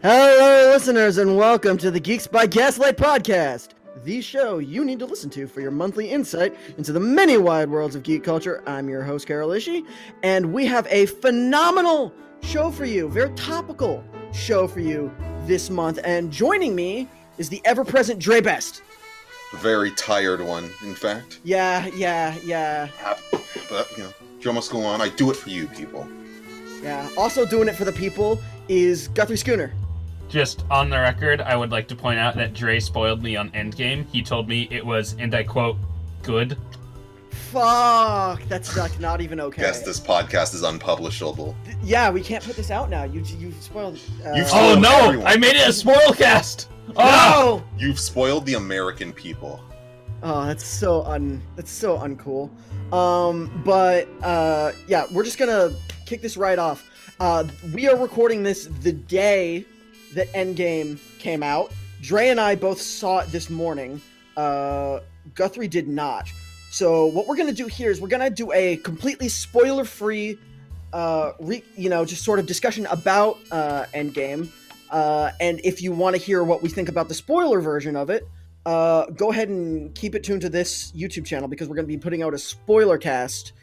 Hello, listeners, and welcome to the Geeks by Gaslight Podcast, the show you need to listen to for your monthly insight into the many wide worlds of geek culture. I'm your host, Carroll, and we have a phenomenal show for you, very topical show for you this month. And joining me is the ever-present Jré Best. Very tired one, in fact. Yeah. But, show must go on. I do it for you, people. Yeah, also doing it for the people is Guthrie Schooner. Just on the record, I would like to point out that Jré spoiled me on Endgame. He told me it was, and I quote, good. Fuck, that's not even okay. Yes, this podcast is unpublishable. Yeah, we can't put this out now. You spoiled. You've Oh spoiled no! everyone. I made it a spoilcast. No! You've spoiled the American people. Oh, that's so uncool. Yeah, we're just gonna kick this right off. We are recording this the day that Endgame came out. Jré and I both saw it this morning. Guthrie did not. So what we're gonna do here is we're gonna do a completely spoiler-free, just sort of discussion about Endgame. And if you want to hear what we think about the spoiler version of it, go ahead and keep it tuned to this YouTube channel because we're gonna be putting out a spoiler cast,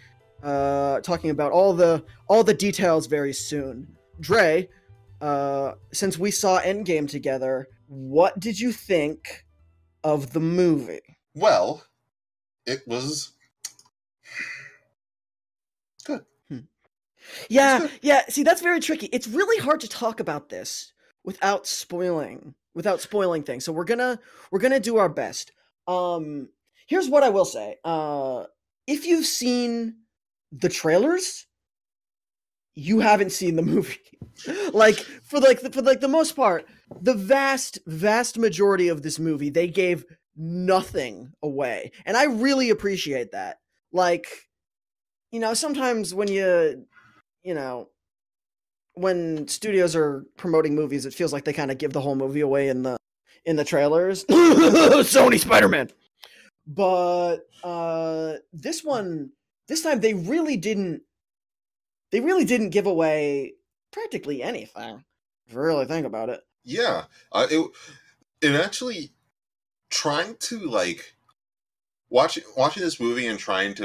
talking about all the details very soon. Jré, since we saw Endgame together, what did you think of the movie? Well, it was good. Yeah. See, that's very tricky. It's really hard to talk about this without spoiling things. So we're gonna do our best. Here's what I will say. If you've seen the trailers, you haven't seen the movie. For the most part, the vast majority of this movie, they gave nothing away. And I really appreciate that. Sometimes when when studios are promoting movies, it feels like they kind of give the whole movie away in the trailers. Sony Spider-Man. But this time they really didn't give away practically anything, if you really think about it. Yeah, it actually trying to watching this movie and trying to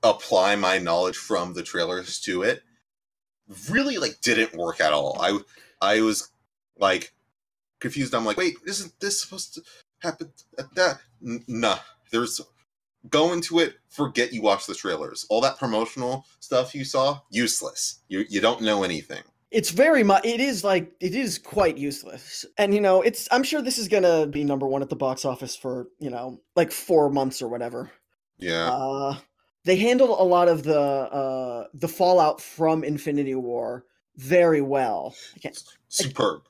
apply my knowledge from the trailers to it really didn't work at all. I was confused. I'm like, wait, isn't this supposed to happen at that? Nah, there's go into it, forget you watched the trailers. All that promotional stuff you saw, useless. You don't know anything. It's very much, it is quite useless. And, I'm sure this is gonna be number one at the box office for, 4 months or whatever. Yeah. They handled a lot of the fallout from Infinity War very well. Superb.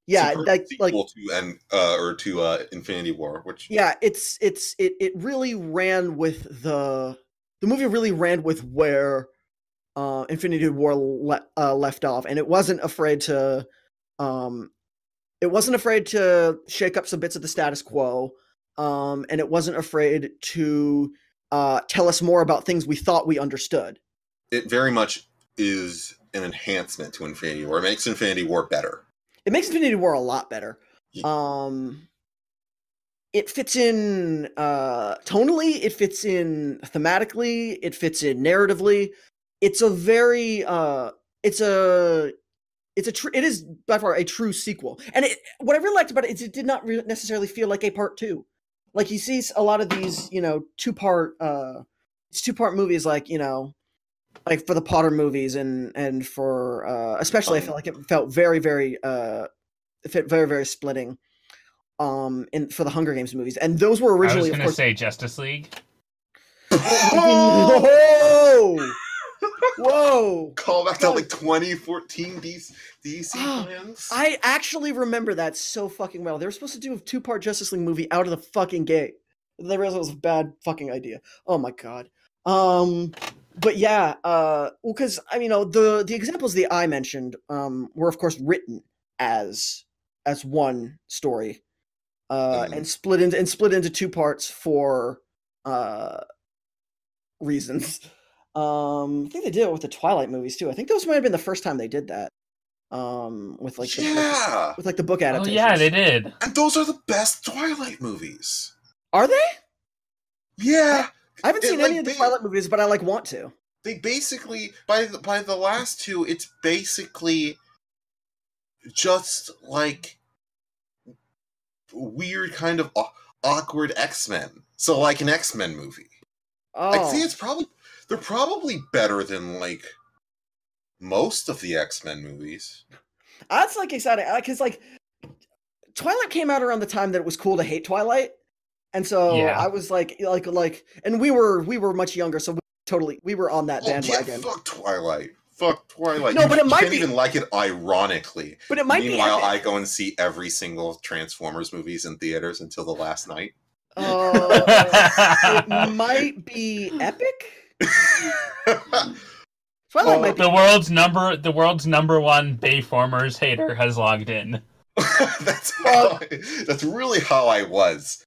Yeah, sequel to Infinity War, which it really ran with the movie really ran with where Infinity War left off, and it wasn't afraid to shake up some bits of the status quo, and it wasn't afraid to tell us more about things we thought we understood. It very much is an enhancement to Infinity War. It makes Infinity War better. It makes Infinity War a lot better. It fits in tonally, it fits in thematically, it fits in narratively. It's a very it is by far a true sequel. And what I really liked about it is it did not necessarily feel like a part two. Like you see a lot of these, two-part movies, like for the Potter movies and for especially I felt like it felt very very very splitting for the Hunger Games movies, and those were originally, I was going to say Justice League. Whoa! Call back to 2014 DC plans. I actually remember that so fucking well. They were supposed to do a 2-part Justice League movie out of the fucking gate. They realized it was a bad fucking idea. Oh my god. But yeah, because the examples that I mentioned were of course written as one story, and split into 2 parts for reasons. I think they did it with the Twilight movies too. I think those might have been the first time they did that. with like yeah, with like the book Oh adaptations. yeah, they did. and those are the best Twilight movies. Are they? Yeah, I haven't seen like, any of the Twilight movies, but I like want to. They basically by the last two, it's basically just like weird kind of awkward X-Men. So like an X-Men movie. Oh, I'd say they're probably better than like most of the X-Men movies. that's like exciting because like Twilight came out around the time that it was cool to hate Twilight, and so Yeah. I was like, and we were much younger, so we were on that bandwagon. Yeah, fuck Twilight. Fuck Twilight. No, but it might can't be even like it ironically. But it might be Meanwhile, epic. I go and see every single Transformers movies in theaters until the last night. It might be epic. Twilight might be. The world's number one Bayformers hater has logged in. That's really how I was.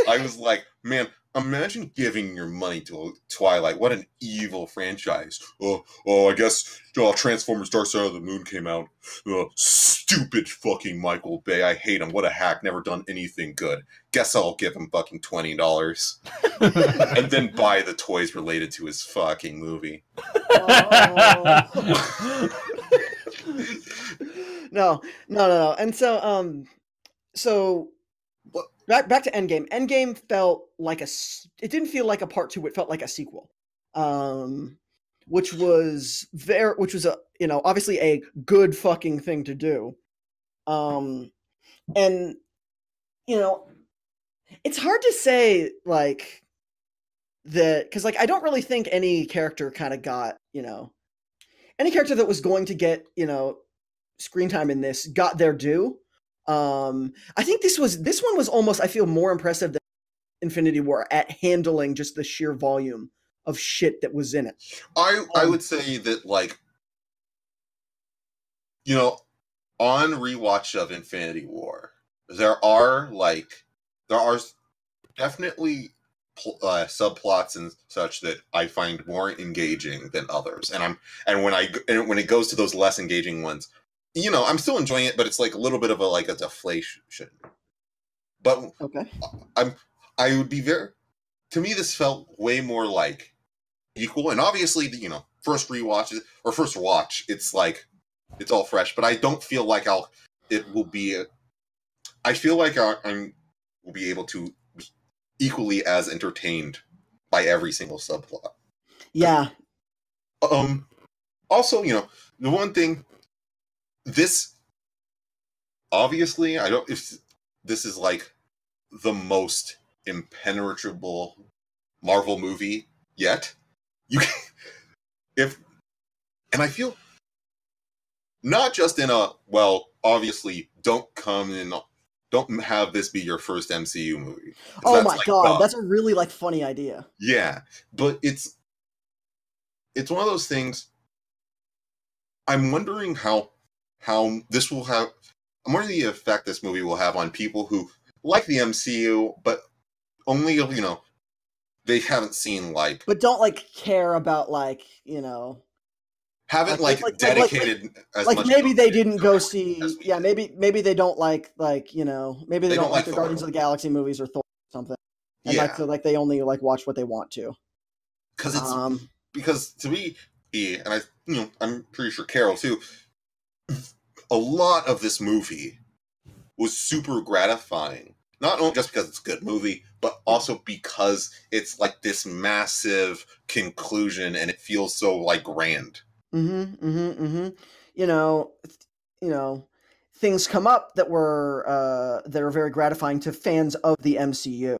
I was like, man, imagine giving your money to Twilight. What an evil franchise. I guess Transformers Dark Side of the Moon came out. Stupid fucking Michael Bay. I hate him. What a hack. Never done anything good. Guess I'll give him fucking $20. And then buy the toys related to his fucking movie. No. And so back to Endgame. Endgame felt like it didn't feel like a part 2, it felt like a sequel. Which was obviously a good fucking thing to do. And it's hard to say like that, because like I don't really think any character kind of got, any character that was going to get, screen time in this got their due. I think this one was almost, I feel, more impressive than Infinity War at handling just the sheer volume of shit that was in it. I would say that, like, on rewatch of Infinity War, there are definitely subplots and such that I find more engaging than others, and when it goes to those less engaging ones, I'm still enjoying it, but it's like a little bit of a deflation. But okay, I would be to me, this felt way more like equal, and obviously, first rewatch or first watch, it's like it's all fresh. But I don't feel like I feel like I will be able to be equally as entertained by every single subplot. Yeah. Also, the one thing. This, obviously, I don't. If this is like the most impenetrable Marvel movie yet, and I feel not just in obviously, don't have this be your first MCU movie. Oh my god, that's a really funny idea. Yeah, but it's one of those things. I'm wondering how this will have. I'm wondering the effect this movie will have on people who like the MCU, but only they haven't seen but don't care about haven't dedicated as much. Maybe they didn't go see. Yeah, maybe they don't maybe they don't like the Guardians of the Galaxy movies or Thor or something. And so they only watch what they want to. Because to me, and I'm pretty sure Carroll too. A lot of this movie was super gratifying. Not only just because it's a good movie, but also because it's this massive conclusion and it feels so grand. Things come up that are very gratifying to fans of the MCU.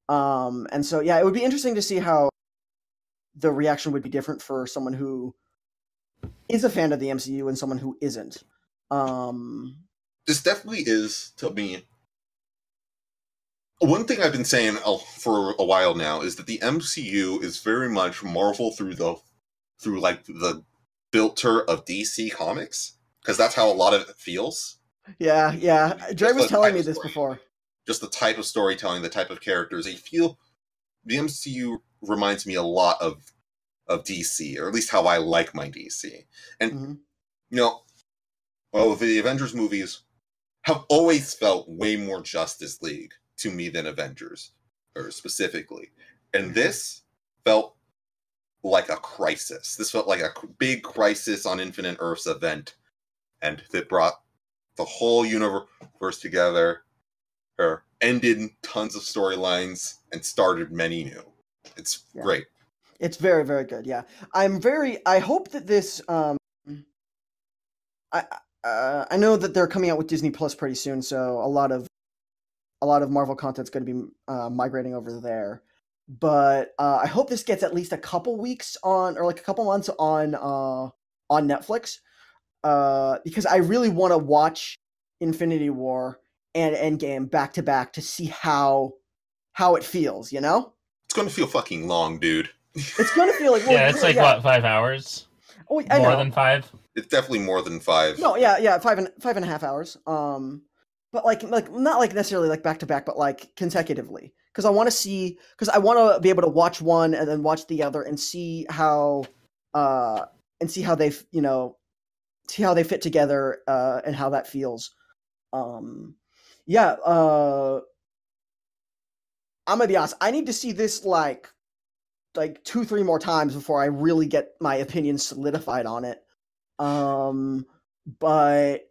And so it would be interesting to see how the reaction would be different for someone who is a fan of the MCU and someone who isn't. This definitely is, to me, one thing I've been saying for a while now is that the MCU is very much Marvel through the filter of DC Comics, because that's how a lot of it feels. Yeah. Jré was telling me this before. Just the type of storytelling, the type of characters. I feel the MCU reminds me a lot of DC, or at least how I like my DC. And Well, the Avengers movies have always felt way more Justice League to me than Avengers, or specifically. And this felt like a crisis. This felt like a big Crisis on Infinite Earths event, and that brought the whole universe together, or ended tons of storylines, and started many new. It's great. It's very, very good. Yeah, I hope that this. I know that they're coming out with Disney Plus pretty soon, so a lot of Marvel content's going to be migrating over there. But I hope this gets at least a couple weeks on, or like a couple months on Netflix, because I really want to watch Infinity War and Endgame back to back to see how it feels. You know, it's going to feel fucking long, dude. It's going to feel like it's like what, 5 hours? Oh, I know. More than 5. It's definitely more than 5. No, yeah, 5.5 hours. But like not like necessarily like back to back, but like consecutively. Because I want to be able to watch one and then watch the other and see how they fit together and how that feels. I'm gonna be honest. I need to see this like 2-3 more times before I really get my opinion solidified on it. But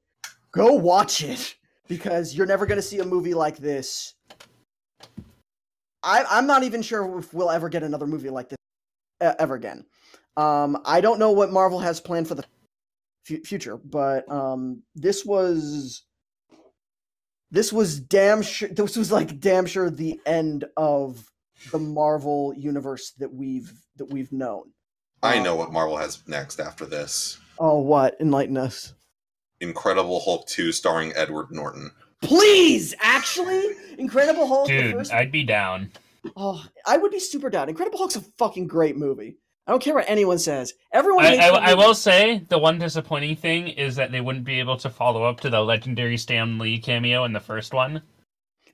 go watch it, because you're never going to see a movie like this. I'm not even sure if we'll ever get another movie like this ever again. I don't know what Marvel has planned for the future, but this was damn sure. This was like damn sure the end of the Marvel universe that we've known. I know what Marvel has next after this. Oh, what? Enlighten us. Incredible Hulk 2 starring Edward Norton. Please, actually, Incredible Hulk. Dude, I'd be down. Oh, I would be super down. Incredible Hulk's a fucking great movie. I don't care what anyone says. Everyone. I will say the one disappointing thing is that they wouldn't be able to follow up to the legendary Stan Lee cameo in the first one.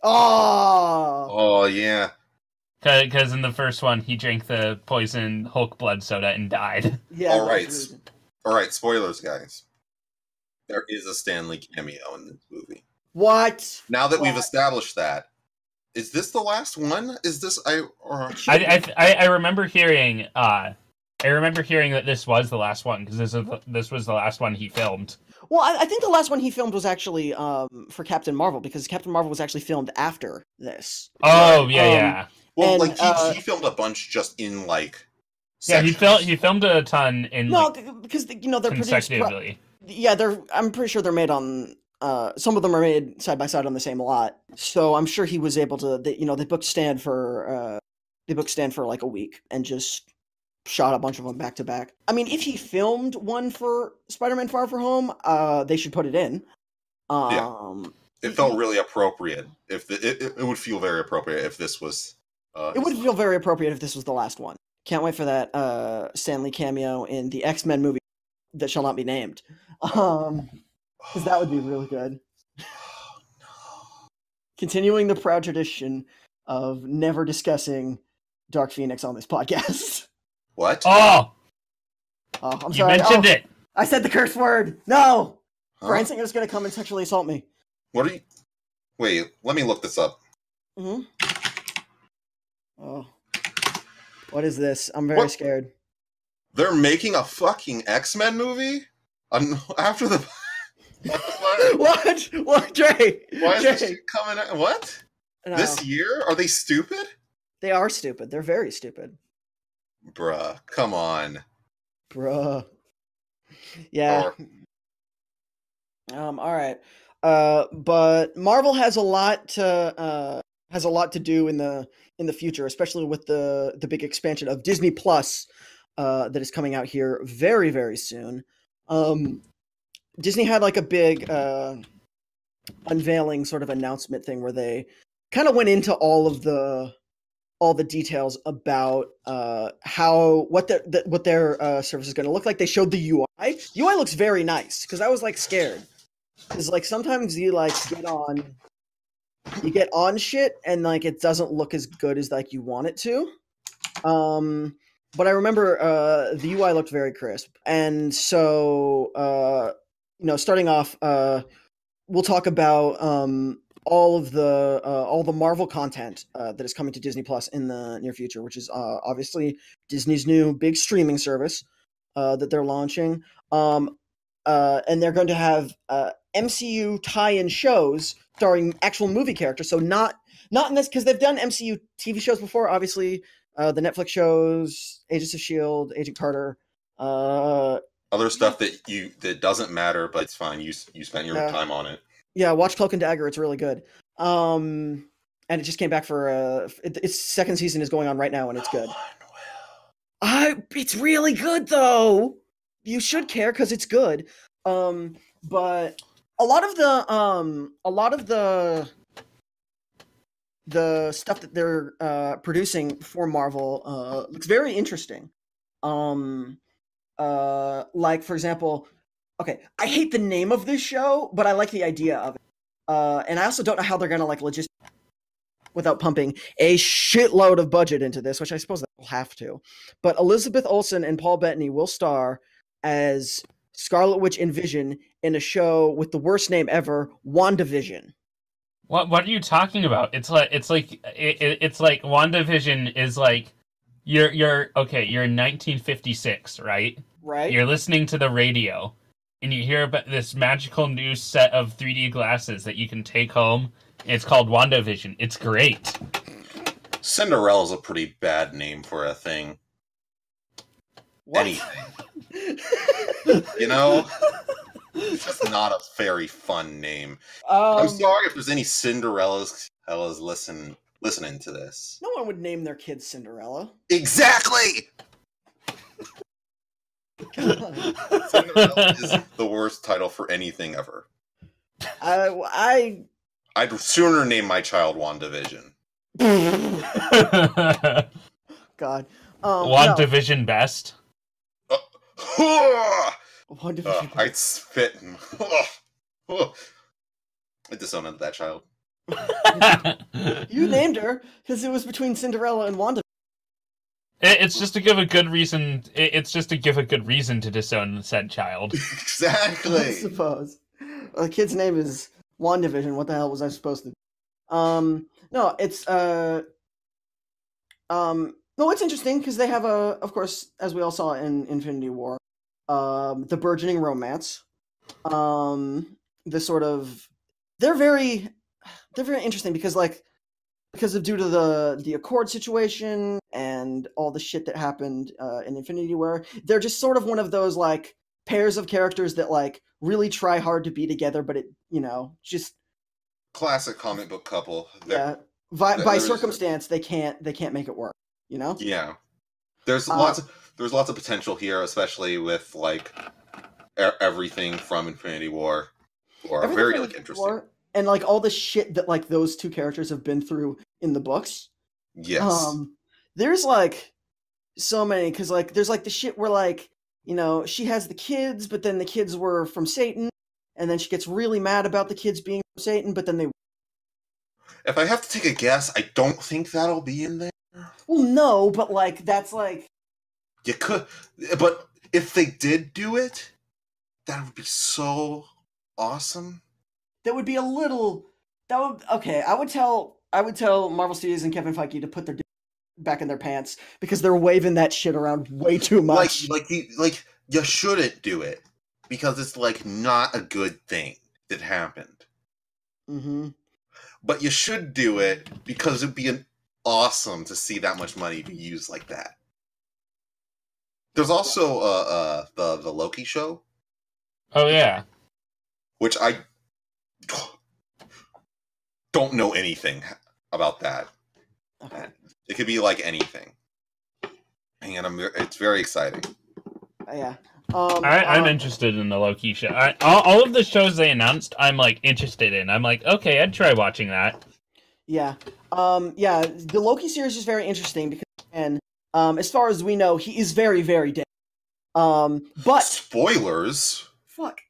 Oh yeah. Because in the first one, he drank the poison Hulk blood soda and died. Yeah. All right. Spoilers, guys. There is a Stan Lee cameo in this movie. What? Now that we've established that, is this the last one? Is this I remember hearing that this was the last one, because this was the last one he filmed. Well, I think the last one he filmed was actually for Captain Marvel, because Captain Marvel was actually filmed after this. Oh yeah. Well, and, he filmed a bunch just in like. Sections. Yeah, he filmed a ton in because they're consecutively. I'm pretty sure they're made on. Some of them are made side by side on the same lot, so I'm sure he was able to. They booked Stan for like a week and just shot a bunch of them back to back. I mean, if he filmed one for Spider-Man: Far From Home, they should put it in. It felt really appropriate. It would feel very appropriate if this was. It would feel very appropriate if this was the last one. Can't wait for that Stan Lee cameo in the X-Men movie that shall not be named. Because that would be really good. Continuing the proud tradition of never discussing Dark Phoenix on this podcast. What? Oh, I'm sorry. You mentioned it. I said the curse word. No! Bryan Singer's going to come and sexually assault me. What are you... Wait, let me look this up. Mm-hmm. Oh. What is this? I'm very scared. They're making a fucking X-Men movie? After the... What? What, Jré? Why is this shit coming out? What? No. This year? Are they stupid? They are stupid. They're very stupid. Bruh, come on. Bruh. Yeah. All right. But Marvel has a lot to do in the future, especially with the big expansion of Disney Plus that is coming out here very, very soon. Disney had like a big unveiling sort of announcement thing where they kind of went into all the details about what their service is going to look like. They showed the UI. UI looks very nice, because I was like scared, because like sometimes you like get on shit and like it doesn't look as good as like you want it to. But I remember the UI looked very crisp, and so starting off, we'll talk about all the Marvel content that is coming to Disney Plus in the near future, which is obviously Disney's new big streaming service that they're launching. And they're going to have MCU tie-in shows starring actual movie characters. So not in this, because they've done MCU TV shows before. Obviously, the Netflix shows, Agents of S.H.I.E.L.D., Agent Carter. Other stuff that doesn't matter, but it's fine. You spent your time on it. Yeah, watch Cloak and Dagger. It's really good. And it just came back for its second season is going on right now, and it's good. It's really good though. You should care because it's good. But a lot of the stuff that they're producing for Marvel looks very interesting. Like for example, okay, I hate the name of this show, but I like the idea of it. And I also don't know how they're gonna without pumping a shitload of budget into this, which I suppose they'll have to. But Elizabeth Olsen and Paul Bettany will star as Scarlet Witch and Vision in a show with the worst name ever, WandaVision. What are you talking about? It's like WandaVision is like you're in 1956, right? Right. You're listening to the radio and you hear about this magical new set of 3D glasses that you can take home. It's called WandaVision. It's great. Cinderella's a pretty bad name for a thing. What? Anything. It's just not a very fun name. I'm sorry if there's any Cinderellas listening to this. No one would name their kid Cinderella. Exactly! Cinderella is the worst title for anything ever. I'd sooner name my child WandaVision. God. WandaVision best. I'd spit. I disowned that child. You named her because it was between Cinderella and Wanda. It's just to give a good reason. It's just to give a good reason to disown said child. Exactly. I suppose. The kid's name is WandaVision. What the hell was I supposed to do? No, it's no, it's interesting because they have of course, as we all saw in Infinity War, the burgeoning romance. The sort of they're very interesting because due to the Accord situation and all the shit that happened in Infinity War, they're just sort of one of those like pairs of characters that like really try hard to be together, but it just classic comic book couple. By circumstance they can't make it work. Yeah, there's lots of potential here, especially with like everything from Infinity War, or very like interesting. And like all the shit that like those two characters have been through in the books. Yes. There's like so many, because like there's like the shit where like, she has the kids, but then the kids were from Satan, and then she gets really mad about the kids being from Satan, but then they... If I have to take a guess, I don't think that'll be in there. Well, no, but like that's like... You could, but if they did do it, that would be so awesome. That would be a little... Okay, I would tell Marvel Studios and Kevin Feige to put their back in their pants because they're waving that shit around way too much. Like you shouldn't do it because it's like not a good thing that happened. Mm-hmm. But you should do it because it'd be awesome to see that much money be used like that. There's also the Loki show. Oh yeah, which I don't know anything about that. Okay. It could be like anything, and it's very exciting. Yeah. I'm interested in the Loki show. All of the shows they announced, I'm like interested in. I'm like, okay, I'd try watching that. Yeah. The Loki series is very interesting because, and as far as we know, he is very, very dead. But spoilers. Fuck.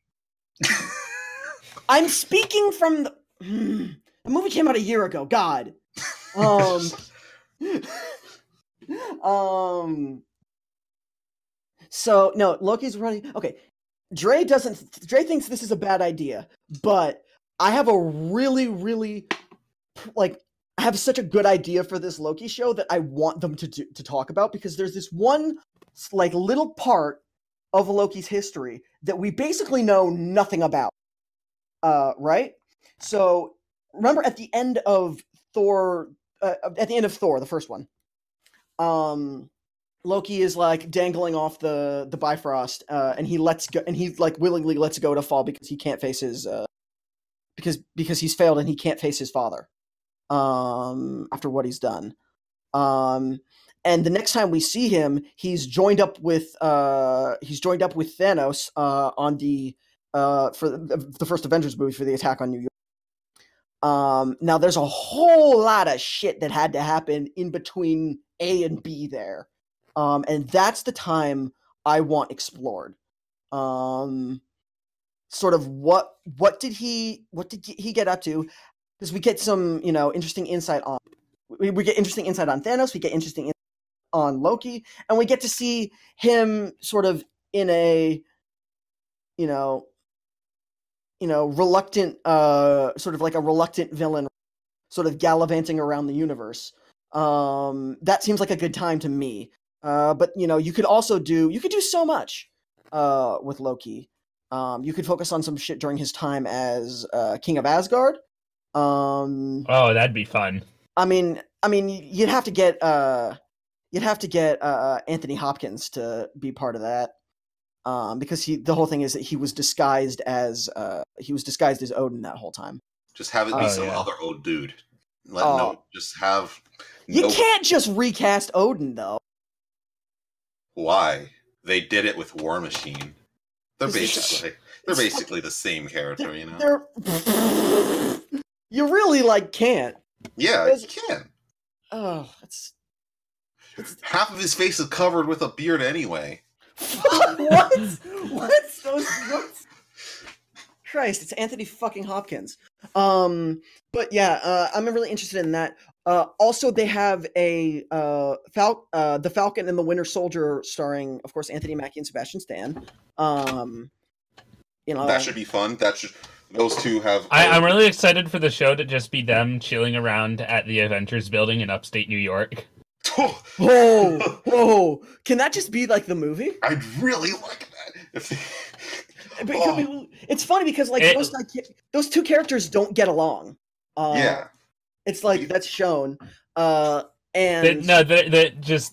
I'm speaking from the movie came out a year ago. God. So no, Loki's running. Okay, Dre thinks this is a bad idea, but I have a really, really like I have such a good idea for this Loki show that I want them to talk about, because there's this one like little part of Loki's history that we basically know nothing about. Right? So remember at the end of Thor, the first one, Loki is like dangling off the Bifrost, and he lets go, and he like willingly lets go to fall because he can't face his because he's failed and he can't face his father after what he's done. And the next time we see him, he's joined up with Thanos on the for the first Avengers movie for the attack on New York. Now there's a whole lot of shit that had to happen in between A and B there. And that's the time I want explored. Sort of what did he get up to? Because we get some, interesting insight on we get interesting insight on Thanos, we get interesting insight on Loki, and we get to see him sort of in a reluctant sort of like a reluctant villain, sort of gallivanting around the universe. That seems like a good time to me. But you could do so much with Loki. You could focus on some shit during his time as King of Asgard. Oh, that'd be fun. I mean, you'd have to get Anthony Hopkins to be part of that, because the whole thing is that he was disguised as Odin that whole time. Just have it be some other old dude. You can't just recast Odin though. Why? They did it with War Machine. They're basically the same character, You really can't. Yeah, you can. Oh, it's half of his face is covered with a beard anyway. What? What? Christ, it's Anthony fucking Hopkins. But yeah, I'm really interested in that. Also, they have the Falcon and the Winter Soldier, starring, of course, Anthony Mackie and Sebastian Stan. That should be fun. Those two have. I'm really excited for the show to just be them chilling around at the Avengers building in upstate New York. Whoa! Can that just be like the movie? I'd really like that. It's funny because those two characters don't get along. Yeah, it's like that's shown. The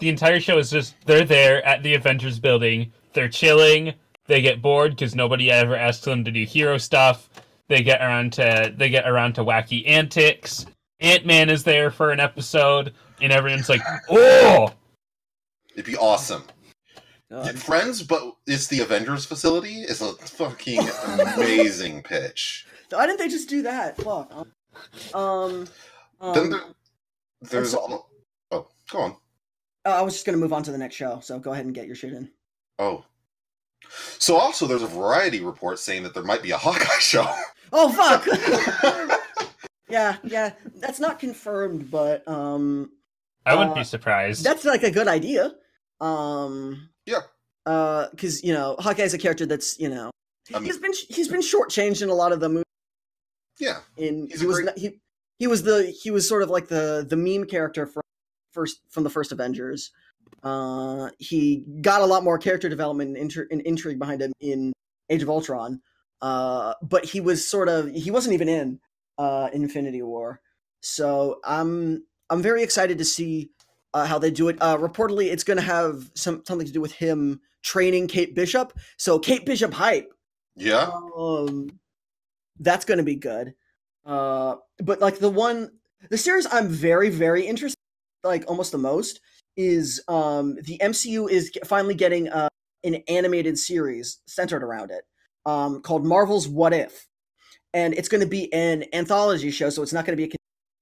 entire show is just they're there at the Avengers building. They're chilling. They get bored because nobody ever asks them to do hero stuff. They get around to wacky antics. Ant-Man is there for an episode, and everyone's like, "Oh, it'd be awesome." Friends, but it's the Avengers facility. It's a fucking amazing pitch. Why didn't they just do that? Fuck. Then there's go on. I was just gonna move on to the next show, so go ahead and get your shit in. Oh. So also, there's a Variety report saying that there might be a Hawkeye show. Oh fuck! Yeah, that's not confirmed, but I wouldn't be surprised. That's like a good idea. Yeah. Because Hawkeye's a character that's he's been shortchanged in a lot of the movies. Yeah. He was sort of like the meme character from the first Avengers. He got a lot more character development and intrigue behind him in Age of Ultron. But he wasn't even in Infinity War. So I'm very excited to see how they do it. Reportedly, it's going to have something to do with him training Kate Bishop. So Kate Bishop hype. Yeah. That's going to be good. But like the series I'm very, very interested in, like almost the most, is the MCU is finally getting an animated series centered around it, called Marvel's What If. And it's going to be an anthology show, so it's not going to be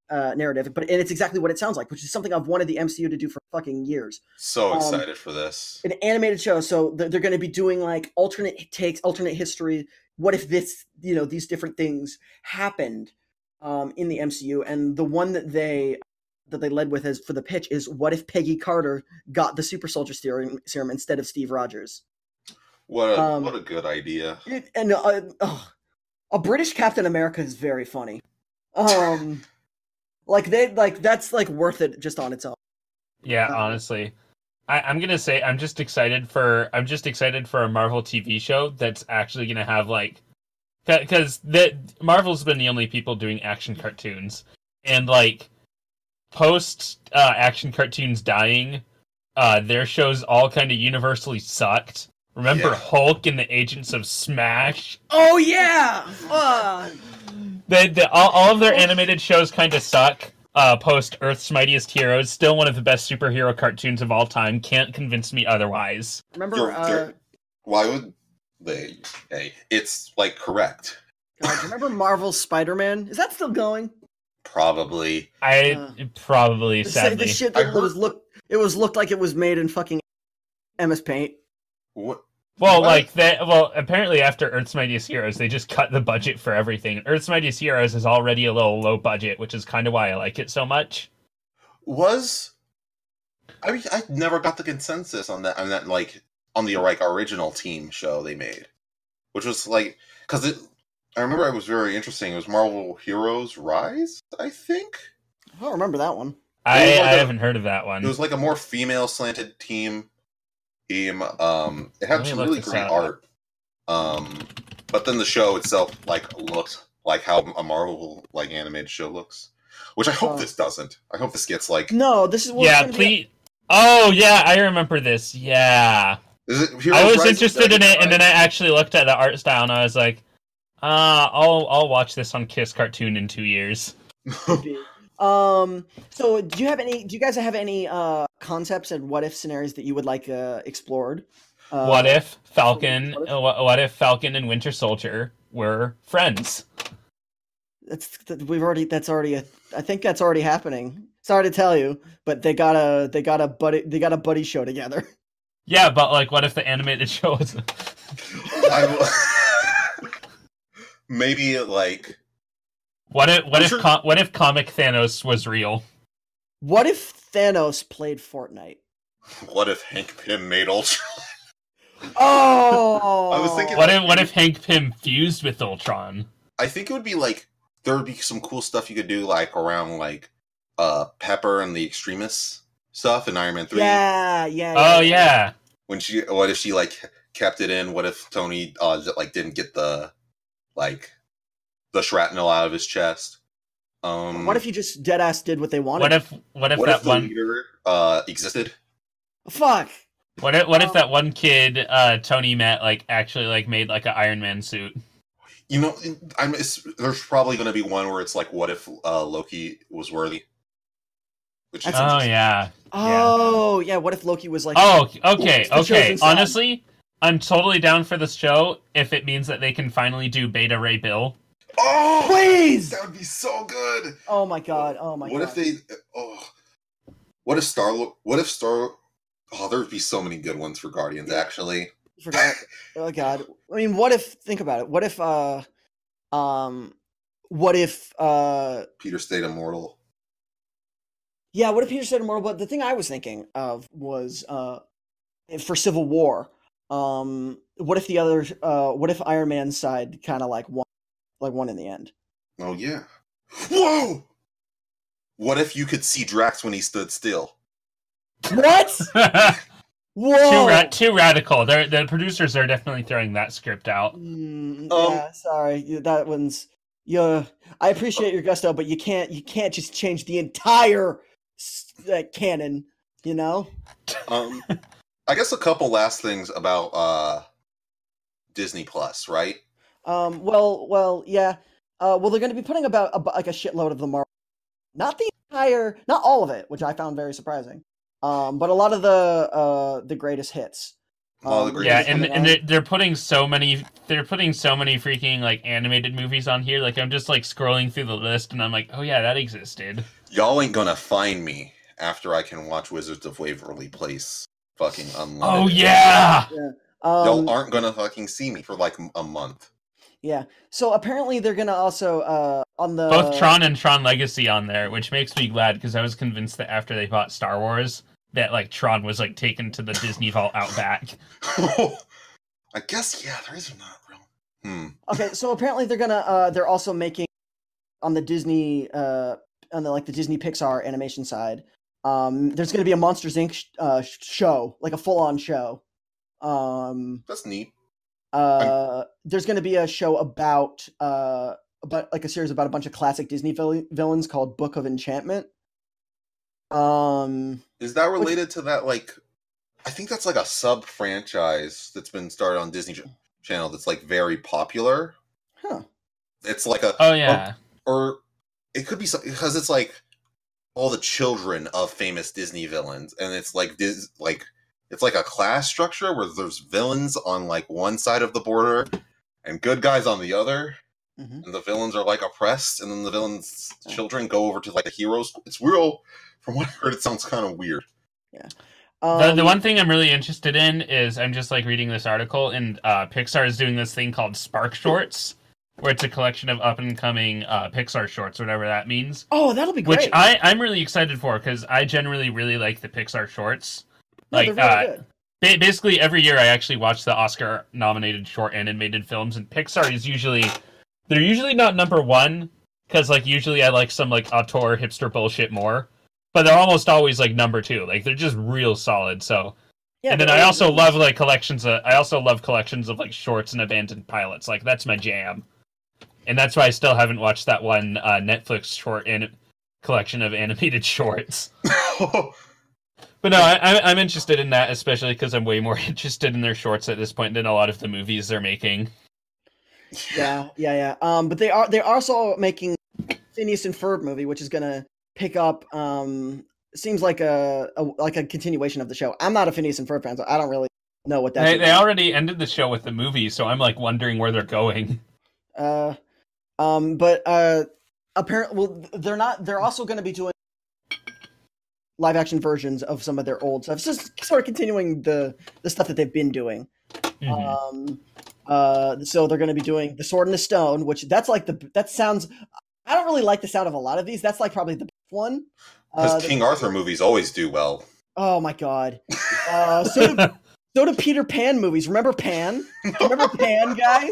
a narrative, and it's exactly what it sounds like, which is something I've wanted the MCU to do for fucking years. So excited for this. An animated show, so they're going to be doing like alternate takes, alternate history. What if this, these different things happened in the MCU? And the one that they led with as for the pitch is, what if Peggy Carter got the super soldier serum instead of Steve Rogers? What a good idea. And a British Captain America is very funny. That's like worth it just on its own. Yeah, honestly. I'm gonna say I'm just excited for a Marvel TV show that's actually gonna have like, because Marvel's been the only people doing action cartoons, and like post action cartoons dying, their shows all kind of universally sucked. Remember Hulk and the Agents of Smash? Oh yeah, all of their animated shows kind of suck. Post Earth's Mightiest Heroes, still one of the best superhero cartoons of all time. Can't convince me otherwise. Remember? Why would they? Hey, it's like correct. God, do you remember Marvel's Spider-Man? Is that still going? Probably. Probably sadly. The shit that looked like it was made in fucking MS Paint. What? Well, apparently after Earth's Mightiest Heroes, they just cut the budget for everything. Earth's Mightiest Heroes is already a little low budget, which is kind of why I like it so much. I never got the consensus on that, like, on the, like, original team show they made. Which was, like, I remember it was very interesting. It was Marvel Heroes Rise, I think? I don't remember that one. I haven't heard of that one. It was, like, a more female-slanted team. It had some really great art, but then the show itself like looked like how a Marvel like animated show looks, which I hope this doesn't. I hope this gets like this is what please. Oh yeah, I remember this. Yeah, I was interested in it, and then I actually looked at the art style, and I was like, I'll watch this on Kiss Cartoon in 2 years. So do you guys have any concepts and what if scenarios that you would like explored? What if Falcon and Winter Soldier were friends? I think that's already happening. Sorry to tell you, but they got a buddy show together. Yeah, but like, what if the animated show was? Maybe like. What if comic Thanos was real? What if Thanos played Fortnite? What if Hank Pym made Ultron? Oh! I was thinking. What if Hank Pym fused with Ultron? I think it would be like there would be some cool stuff you could do like around like Pepper and the Extremists stuff in Iron Man 3. Yeah. What if she like kept it in? What if Tony like didn't get the shrapnel out of his chest? What if you just deadass did what they wanted? What if that one leader existed? Fuck. What if that one kid Tony met like actually like made like an Iron Man suit? You know, there's probably going to be one where it's like, what if Loki was worthy? Which is yeah. What if Loki was like? Okay. Honestly, I'm totally down for this show if it means that they can finally do Beta Ray Bill. Oh, please! That would be so good. Oh my god! What if they? What if Star? Oh, there would be so many good ones for Guardians. Actually, forgot. Oh god! I mean, what if? Think about it. What if? What if? Peter stayed immortal. Yeah. What if Peter stayed immortal? But the thing I was thinking of was for Civil War. What if the other? What if Iron Man's side kind of like won in the end? Oh yeah. Whoa! What if you could see Drax when he stood still? What? Whoa! Too radical. The producers are definitely throwing that script out. Yeah, sorry. That one's. Yeah, I appreciate your gusto, but you can't just change the entire canon. You know. I guess a couple last things about Disney Plus, right? Well, yeah. Well, they're going to be putting about like a shitload of the Marvel, not all of it, which I found very surprising. But a lot of the greatest hits. And they're putting so many freaking like animated movies on here. Like I'm just like scrolling through the list, and I'm like, oh yeah, that existed. Y'all ain't gonna find me after I can watch Wizards of Waverly Place fucking unlimited. Oh yeah. Y'all aren't gonna fucking see me for like a month. Yeah. So apparently they're gonna also on the both Tron and Tron Legacy on there, which makes me glad because I was convinced that after they bought Star Wars, that like Tron was like taken to the Disney Vault out back. I guess there is not real. Okay, so apparently they're also making on the Disney on the Disney Pixar animation side. There's gonna be a Monsters Inc. Show, like a full-on show. That's neat. There's gonna be a show about like a series about a bunch of classic Disney villains called Book of Enchantment. Is that related to that? Like, I think that's like a sub franchise that's been started on Disney Channel that's like very popular. Huh. It's like a or it could be because it's like all the children of famous Disney villains, and it's like it's like a class structure where there's villains on like one side of the border and good guys on the other. Mm-hmm. And the villains are like oppressed, and then the villains' children go over to like the heroes. It's real. From what I heard, it sounds kind of weird. Yeah. The one thing I'm really interested in is I'm just like reading this article, and Pixar is doing this thing called Spark Shorts, where it's a collection of up and coming Pixar shorts, whatever that means. Oh, that'll be great. Which I'm really excited for because I generally really like the Pixar shorts. No, they're very good. Basically, every year I actually watch the Oscar-nominated short animated films, and Pixar is they're usually not number one because like usually I like some like auteur hipster bullshit more, but they're almost always like number two. Like they're just real solid. So, yeah, and then I also love like collections. I also love collections of like shorts and abandoned pilots. Like that's my jam, and that's why I still haven't watched that one Netflix short collection of animated shorts. But no, I'm interested in that, especially because I'm way more interested in their shorts at this point than a lot of the movies they're making. Yeah. But they're also making Phineas and Ferb movie, which is gonna pick up. Seems like a continuation of the show. I'm not a Phineas and Ferb fan, so I don't really know what that. They already ended the show with the movie, so I'm like wondering where they're going. But apparently, they're not. They're also going to be doing live action versions of some of their old stuff. It's just sort of continuing the stuff that they've been doing. Mm-hmm. So they're going to be doing The Sword and the Stone, which that sounds. I don't really like the sound of a lot of these. That's like probably the best one. Because King Arthur movies always do well. Oh my god. So do Peter Pan movies. Remember Pan? Remember Pan, guys?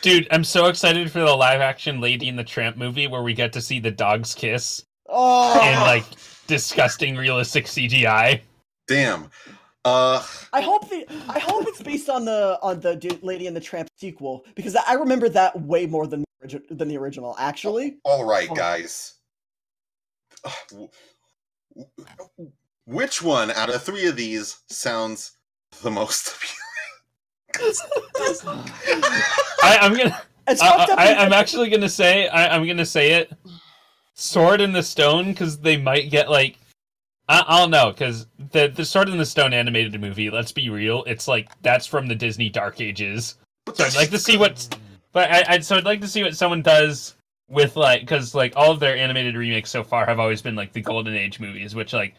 Dude, I'm so excited for the live action Lady and the Tramp movie where we get to see the dogs kiss. Oh, and like disgusting realistic CGI. Damn. I hope it's based on the Lady and the Tramp sequel, because I remember that way more than the original. Actually. All right, guys. Which one out of three of these sounds the most appealing? I'm actually gonna say I'm gonna say it. Sword in the Stone, because they might get like I don't know, because the Sword in the Stone animated movie, let's be real, it's like that's from the Disney Dark Ages. So I'd like to see I'd like to see what someone does with like, because like all of their animated remakes so far have always been like the Golden Age movies, which like,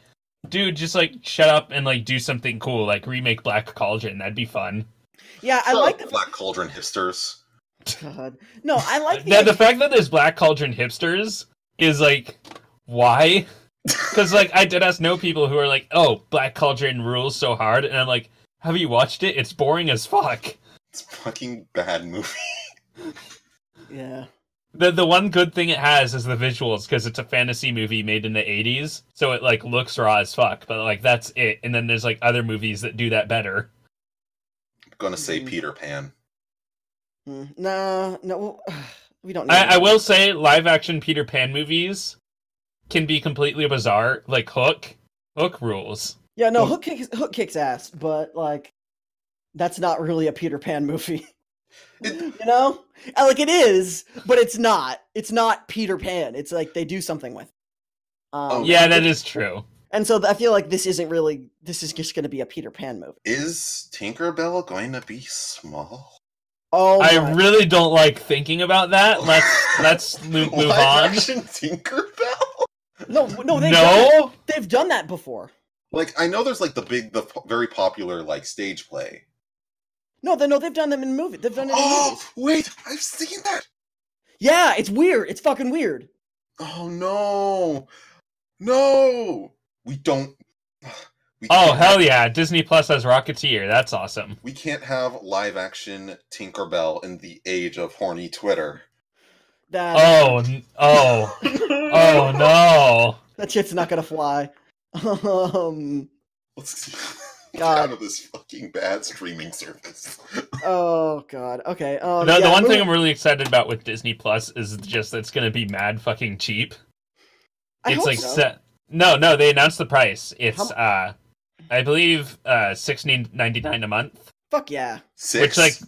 dude, just like shut up and like do something cool, like remake Black Cauldron. That'd be fun. Yeah, I like the Black Cauldron hipsters. God, no, I like the fact that there's Black Cauldron hipsters is like, why? Because like I did know people who are like, oh, Black Cauldron rules so hard, and I'm like, have you watched it? It's boring as fuck. It's a fucking bad movie. Yeah. The one good thing it has is the visuals, because it's a fantasy movie made in the 80s, so it like looks raw as fuck, but like that's it. And then there's like other movies that do that better. I'm gonna say Peter Pan. No, we don't know. I will say live action Peter Pan movies can be completely bizarre. Like Hook rules. Yeah, no, Hook kicks ass, but like that's not really a Peter Pan movie. You know? Like it is, but it's not. It's not Peter Pan. It's like they do something with it. Yeah, that is true. And so I feel like this is just going to be a Peter Pan movie. Is Tinkerbell going to be small? Oh, I really don't like thinking about that. Let's move on. Action Tinkerbell? No, they've done that before. Like I know there's like the very popular like stage play. No, they've done them in movies. They've done it in movies. Wait, I've seen that. Yeah, it's weird. It's fucking weird. Oh no, we don't Oh, hell yeah. Disney Plus has Rocketeer. That's awesome. We can't have live-action Tinkerbell in the age of horny Twitter. Oh no. That shit's not gonna fly. Let's get God. out of this fucking bad streaming service. Oh god. Okay. The one thing I'm really excited about with Disney Plus is just that it's gonna be mad fucking cheap. I It's hope like so. No, they announced the price. It's I believe $6.99 a month. Fuck yeah. Six.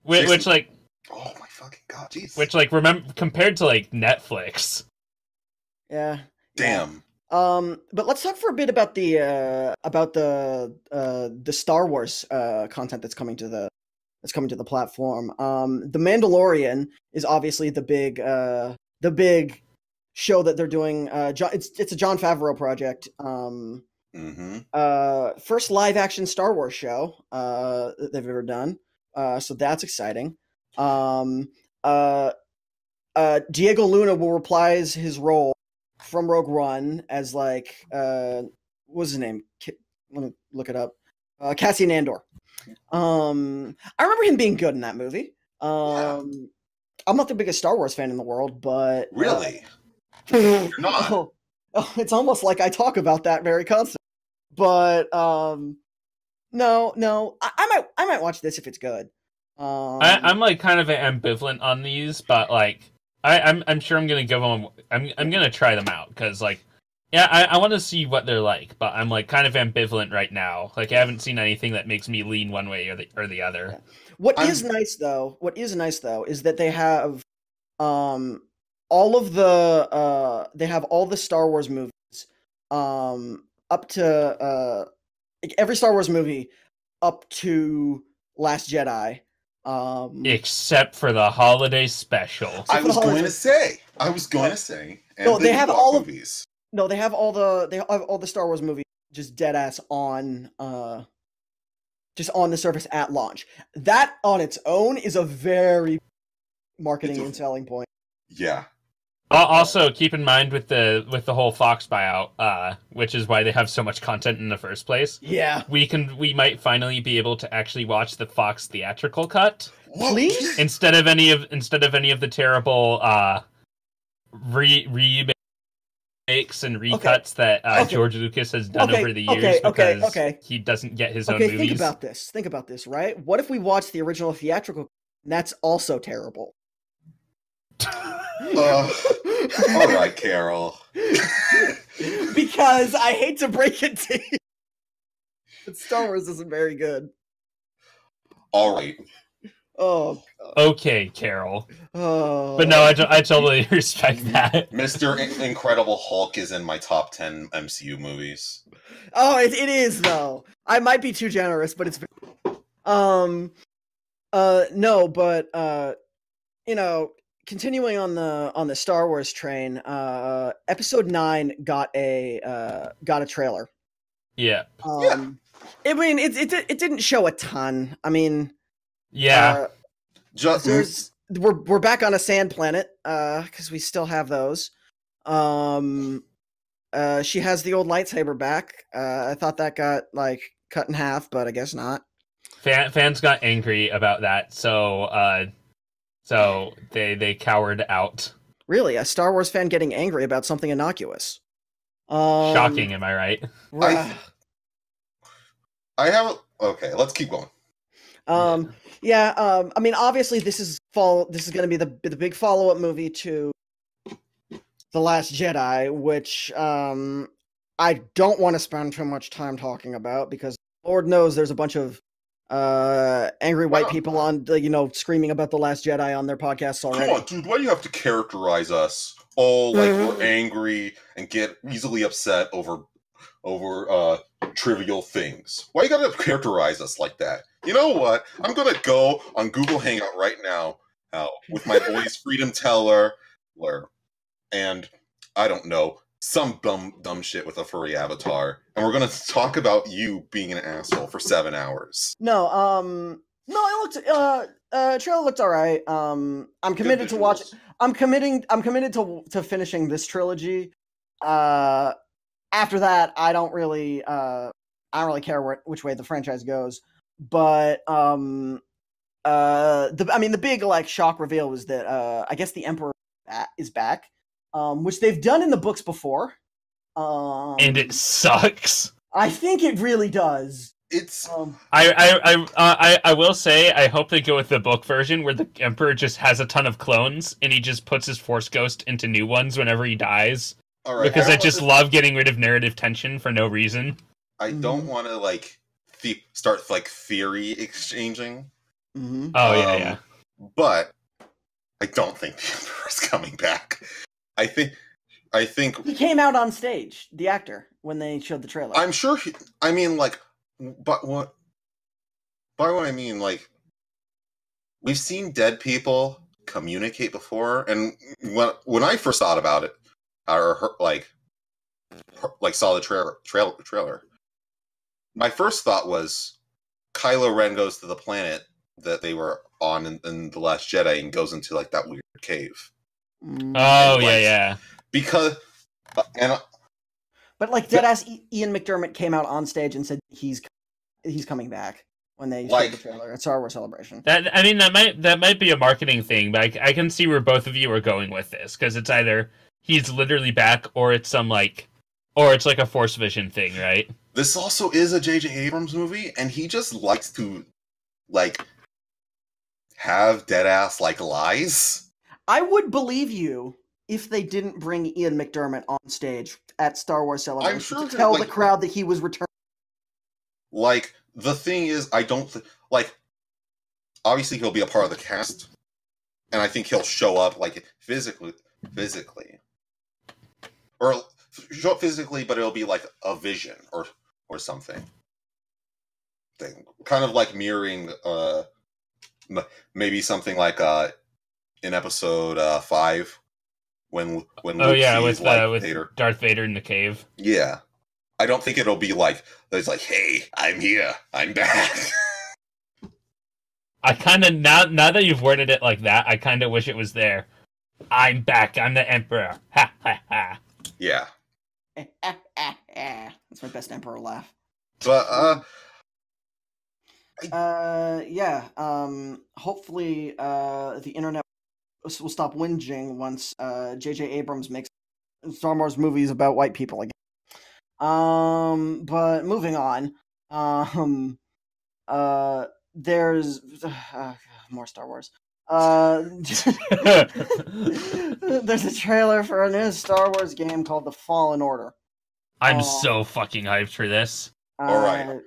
Which like Oh my fucking god, jeez. which like remember compared to like Netflix. Yeah. Damn. But let's talk for a bit about the Star Wars content that's coming to the platform. The Mandalorian is obviously the big show that they're doing. It's a Jon Favreau project. First live action Star Wars show that they've ever done. So that's exciting. Diego Luna will reprise his role from Rogue One as like what's his name? Let me look it up. Cassian Andor. I remember him being good in that movie. I'm not the biggest Star Wars fan in the world, but Really? You're not. It's almost like I talk about that very constantly. But no, I might watch this if it's good. I'm like kind of ambivalent on these, but like I'm sure I'm gonna give them. I'm gonna try them out because like I want to see what they're like, but I'm like kind of ambivalent right now. Like I haven't seen anything that makes me lean one way or the other. Yeah. What is nice though is that they have all the Star Wars movies up to like every Star Wars movie up to Last Jedi. Except for the holiday special. I was going to say. And no, they have all movies. No, they have all the Star Wars movies just dead ass on the surface at launch. That on its own is a very marketing and selling point. Yeah. Also, keep in mind with the whole Fox buyout, which is why they have so much content in the first place. Yeah, we might finally be able to actually watch the Fox theatrical cut, please, instead of any of the terrible remakes and recuts that George Lucas has done over the years because he doesn't get his own movies. Think about this, right? What if we watch the original theatrical? And that's also terrible. All right, Carroll. Because I hate to break it to you, but Star Wars isn't very good. All right. Oh. Okay, Carroll. Oh. But no, I totally respect that. Mr. Incredible Hulk is in my top 10 MCU movies. Oh, it is though. I might be too generous, but it's no, but you know, continuing on the Star Wars train, Episode 9 got a trailer. Yeah. I mean, it didn't show a ton. I mean, yeah. We're back on a sand planet because we still have those. She has the old lightsaber back. I thought that got like cut in half, but I guess not. Fans got angry about that, so they cowered out. Really, a Star Wars fan getting angry about something innocuous? Shocking, am I right? Okay, let's keep going. I mean, obviously, this is going to be the big follow-up movie to The Last Jedi, which I don't want to spend too much time talking about because Lord knows there's a bunch of angry white people on, screaming about The Last Jedi on their podcasts already. Come on, dude, why do you have to characterize us all like we're angry and get easily upset over trivial things? Why you gotta characterize us like that? You know what? I'm gonna go on Google Hangout right now with my boys Freedom Teller and I don't know, some dumb shit with a furry avatar, and we're gonna talk about you being an asshole for 7 hours. No, it looked trailer looked all right. I'm committed to watch it. I'm committed to finishing this trilogy. After that, I don't really I don't really care which way the franchise goes. But the big like shock reveal was that I guess the Emperor is back, which they've done in the books before. And it sucks. I think it really does. It's I will say I hope they go with the book version where the Emperor just has a ton of clones and he just puts his Force Ghost into new ones whenever he dies. all right. Because I just love getting rid of narrative tension for no reason. I don't want to like start like theory exchanging. Mm-hmm. Oh yeah. But I don't think the Emperor is coming back. I think He came out on stage, the actor, when they showed the trailer. I'm sure. I mean, like, but what? By what I mean, like, we've seen dead people communicate before, and when I first thought about it, or saw the trailer, my first thought was Kylo Ren goes to the planet that they were on in The Last Jedi and goes into like that weird cave. Oh yeah. Because but like deadass Ian McDermott came out on stage and said he's coming back when they showed the trailer at Star Wars Celebration. That might be a marketing thing, but I can see where both of you are going with this because it's either he's literally back or it's like a Force Vision thing, right? This also is a J.J. Abrams movie, and he just likes to like have deadass like lies. I would believe you if they didn't bring Ian McDermott on stage at Star Wars Celebration I'm sure to tell the crowd that he was returning. Like, the thing is, I don't obviously he'll be a part of the cast, and I think he'll show up like physically, or show up physically, but it'll be like a vision or something. Thing kind of like mirroring, maybe something like in episode 5 when Luke sees, with Vader. Darth Vader in the cave. Yeah, I don't think it'll be like it's like, hey, I'm here, I'm back. I kind of now that you've worded it like that, I kind of wish it was there. I'm back. I'm the Emperor. Ha ha ha. Yeah. That's my best Emperor laugh. But hopefully the internet will stop whinging once J.J. Abrams makes Star Wars movies about white people again. But moving on. There's more Star Wars. There's a trailer for a new Star Wars game called The Fallen Order. I'm so fucking hyped for this. All right.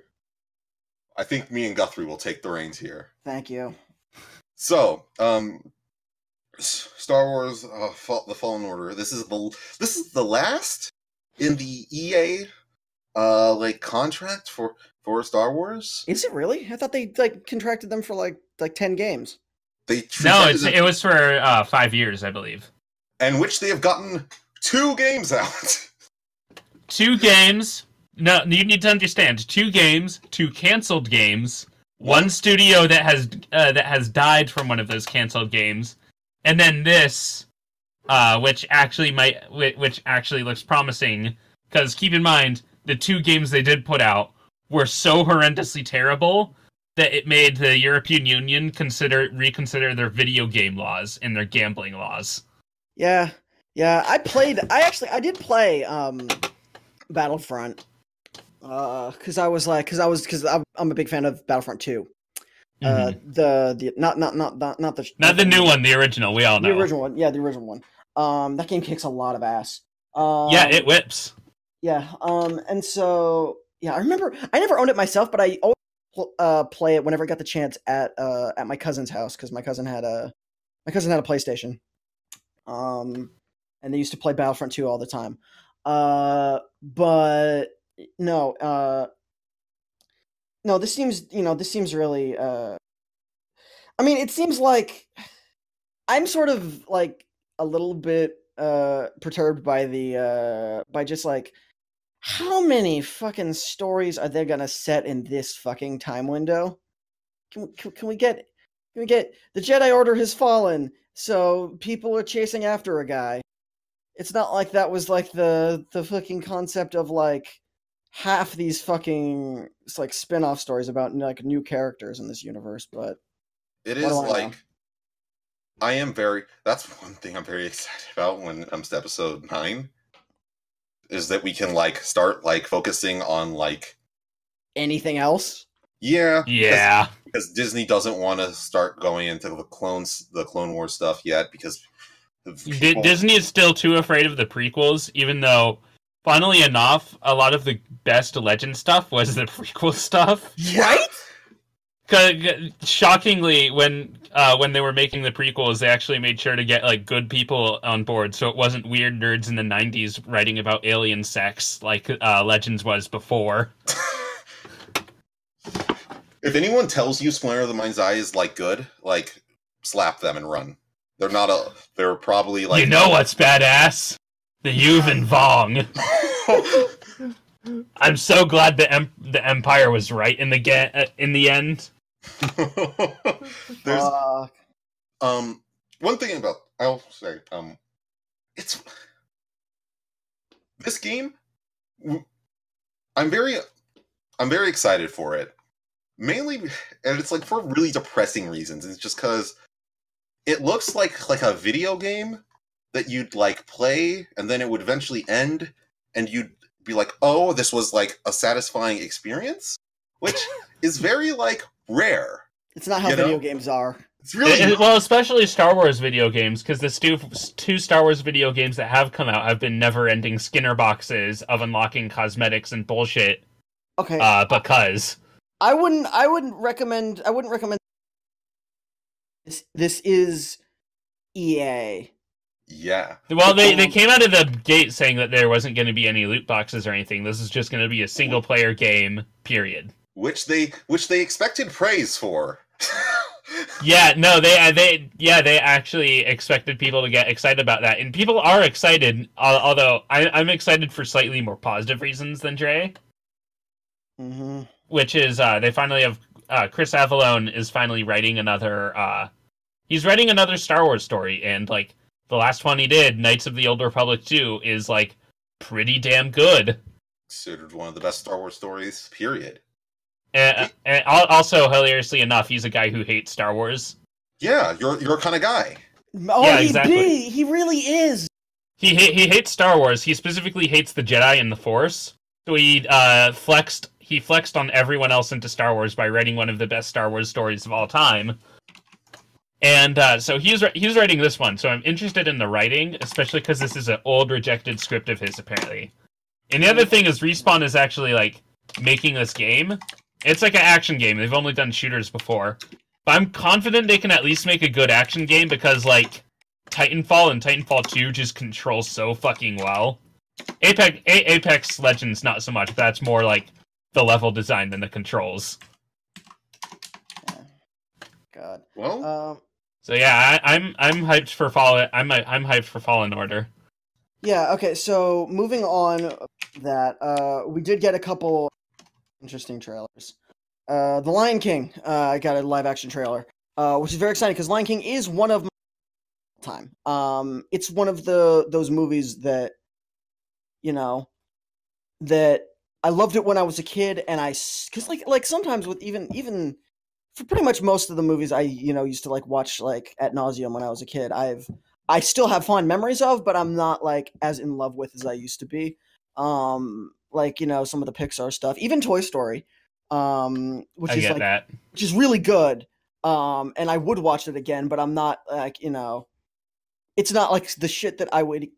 I think me and Guthrie will take the reins here. Thank you. So, Star Wars: The Fallen Order. This is the last in the EA contract for Star Wars. Is it really? I thought they contracted them for like 10 games. It was for 5 years, I believe. And which they have gotten 2 games out. 2 games. No, you need to understand. 2 games, 2 canceled games, 1 studio that has died from one of those canceled games, and then this, which actually looks promising. Because keep in mind, the 2 games they did put out were so horrendously terrible that it made the European Union reconsider their video game laws and their gambling laws. Yeah. I did play Battlefront. Because I'm a big fan of Battlefront 2. Mm-hmm. Not the new one, the original. We all know the original one. Yeah, the original one. That game kicks a lot of ass. Yeah, it whips. Yeah. And so I remember I never owned it myself, but I always play it whenever I got the chance at my cousin's house because my cousin had a PlayStation. And they used to play Battlefront 2 all the time. But no, this seems really, I mean, it seems like I'm sort of like a little bit, perturbed by just like, how many fucking stories are they gonna set in this fucking time window? Can we get the Jedi Order has fallen, so people are chasing after a guy. It's not like that was like the fucking concept of like half these fucking like spin-off stories about like new characters in this universe, but It what is do I know? like that's one thing I'm very excited about when it comes to episode 9 is that we can like start like focusing on like Anything else? yeah Yeah. because Disney doesn't want to start going into the Clone Wars stuff yet because Disney is still too afraid of the prequels, even though, funnily enough, a lot of the best Legend stuff was the prequel stuff. Right? Shockingly, when they were making the prequels, they actually made sure to get like good people on board, so it wasn't weird nerds in the '90s writing about alien sex like Legends was before. If anyone tells you Splinter of the Mind's Eye is like good, like slap them and run. They're probably like You know what's badass? The Yuvan Vong. I'm so glad the Empire was right in the end. There's one thing about I'll say it's this game. I'm very excited for it. Mainly, and it's like for really depressing reasons. It's just because it looks like a video game that you'd like play, and then it would eventually end, and you'd be like, "Oh, this was like a satisfying experience," which is very like rare. It's not how video games are. It's really well, especially Star Wars video games, because the two Star Wars video games that have come out have been never-ending Skinner boxes of unlocking cosmetics and bullshit. Okay. Because I wouldn't recommend. This is EA. Yeah. Well, they came out of the gate saying that there wasn't going to be any loot boxes or anything. This is just going to be a single-player game. Period. Which they expected praise for. Yeah, no, they actually expected people to get excited about that, and people are excited. Although I'm excited for slightly more positive reasons than Jré. Mm-hmm. Which is they finally have Chris Avallone is finally writing another. He's writing another Star Wars story, and like the last one he did, Knights of the Old Republic 2, is like pretty damn good. Considered one of the best Star Wars stories. Period. And also, hilariously enough, he's a guy who hates Star Wars. Yeah, you're kind of guy. Oh, yeah, exactly. He really is. He hates Star Wars. He specifically hates the Jedi and the Force. So he flexed on everyone else into Star Wars by writing one of the best Star Wars stories of all time. And so he's writing this one. So I'm interested in the writing, especially because this is an old rejected script of his, apparently. And the other thing is Respawn is actually like making this game. It's like an action game. They've only done shooters before. But I'm confident they can at least make a good action game because, like, Titanfall and Titanfall 2 just control so fucking well. Apex Legends, not so much. But that's more like the level design than the controls. God. Well, so yeah, I'm hyped for Fallen. I'm hyped for Fallen Order. Yeah. Okay. So moving on, we did get a couple interesting trailers. The Lion King got a live action trailer, which is very exciting because Lion King is one of my time. It's one of those movies that, you know, that I loved it when I was a kid, and because like sometimes with even for pretty much most of the movies I used to like watch like ad nauseum when I was a kid, I still have fond memories of, but I'm not like as in love with as I used to be. Like, some of the Pixar stuff, even Toy Story, which is really good. And I would watch it again, but I'm not like, it's not like the shit that I would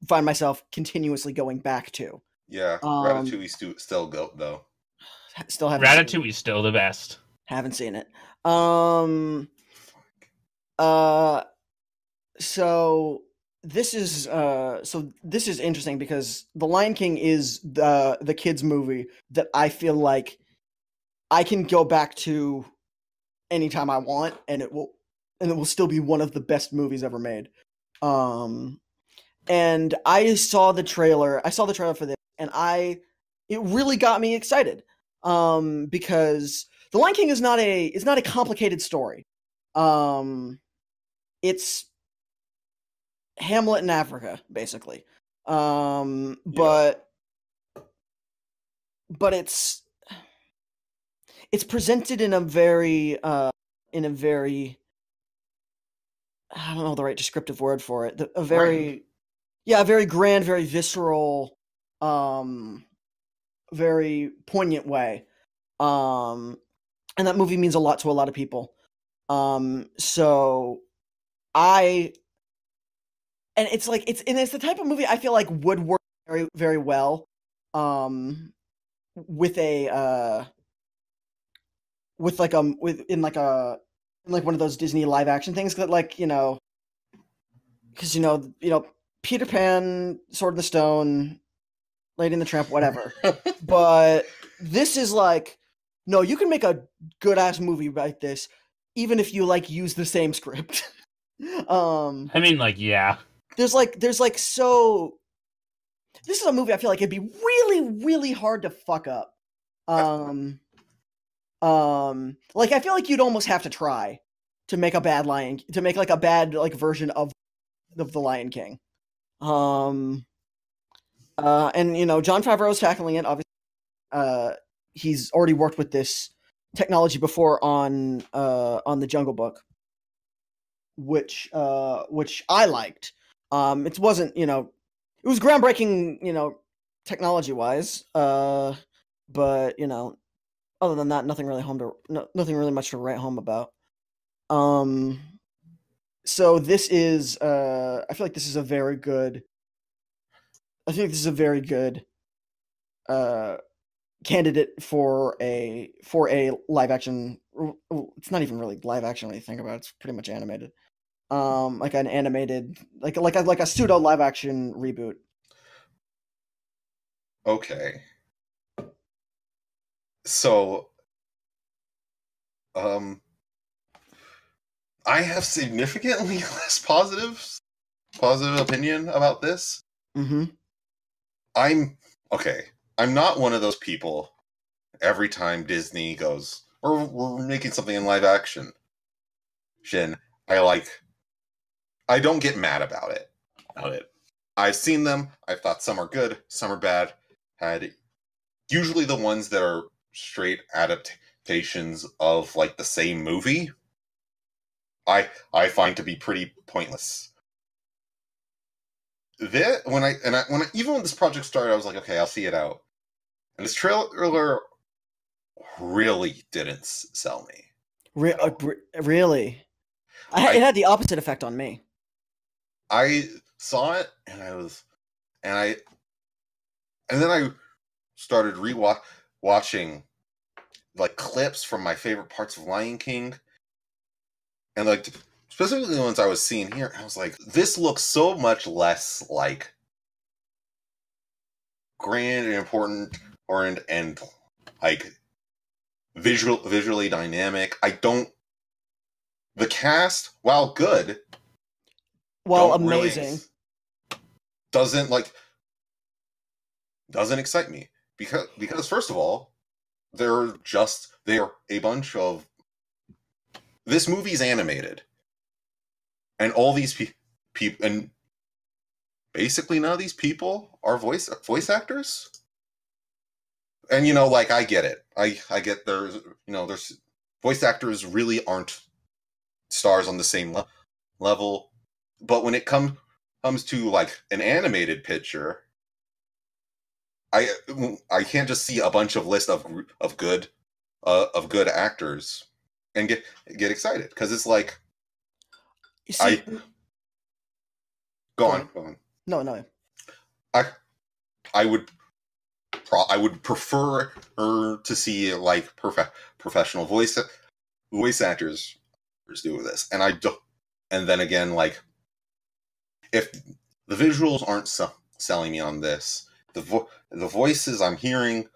find myself continuously going back to. Yeah, Ratatouille's still goat though. Still haven't. Ratatouille's still the best. Haven't seen it. So this is interesting because The Lion King is the kids movie that I feel like I can go back to anytime I want, and it will still be one of the best movies ever made. And I saw the trailer for this, and it really got me excited. Because The Lion King is not a complicated story. It's Hamlet in Africa, basically. But but it's presented in a very I don't know the right descriptive word for it. A very grand, very visceral, very poignant way. And that movie means a lot to a lot of people. So it's like it's the type of movie I feel like would work very, very well with a in one of those Disney live action things that, like, because Peter Pan, Sword in the Stone, Lady and the Tramp, whatever. But this is like, no, you can make a good ass movie like this, even if you like use the same script. I mean, like, yeah. There's like so. This is a movie I feel like it'd be really, really hard to fuck up. Like, I feel like you'd almost have to try to make a bad version of the Lion King. And Jon Favreau's tackling it, obviously. He's already worked with this technology before on the Jungle Book, which I liked. It wasn't, it was groundbreaking, technology wise. But other than that, nothing really much to write home about. So this is, I feel like this is a very good. I think this is a very good candidate for a live action. It's not even really live action when you think about it. It's pretty much animated. Like an animated, like a pseudo live action reboot. Okay. So, I have significantly less positive opinion about this. Mm-hmm. I'm not one of those people. Every time Disney goes, we're making something in live action, I don't get mad about it. I've seen them. I've thought some are good, some are bad. Usually the ones that are straight adaptations of like the same movie, I find to be pretty pointless. Even when this project started, I was like, okay, I'll see it out. And this trailer really didn't sell me. Really? It had the opposite effect on me. I saw it and then I started watching like clips from my favorite parts of Lion King, and like specifically the ones I was seeing here. I was like, this looks so much less like grand and important and like visually dynamic. The cast, while good, while amazing, doesn't excite me because first of all, they're a bunch of. This movie's animated, and all these people, and basically none of these people are voice actors. And like, I get it. I get there's voice actors really aren't stars on the same level, but when it comes to like an animated picture, I can't just see a bunch of list of good actors and get excited, because it's like, go on. No. I would prefer to see like professional voice actors do this, and I don't. And then again, like, if the visuals aren't selling me on this, the voices I'm hearing,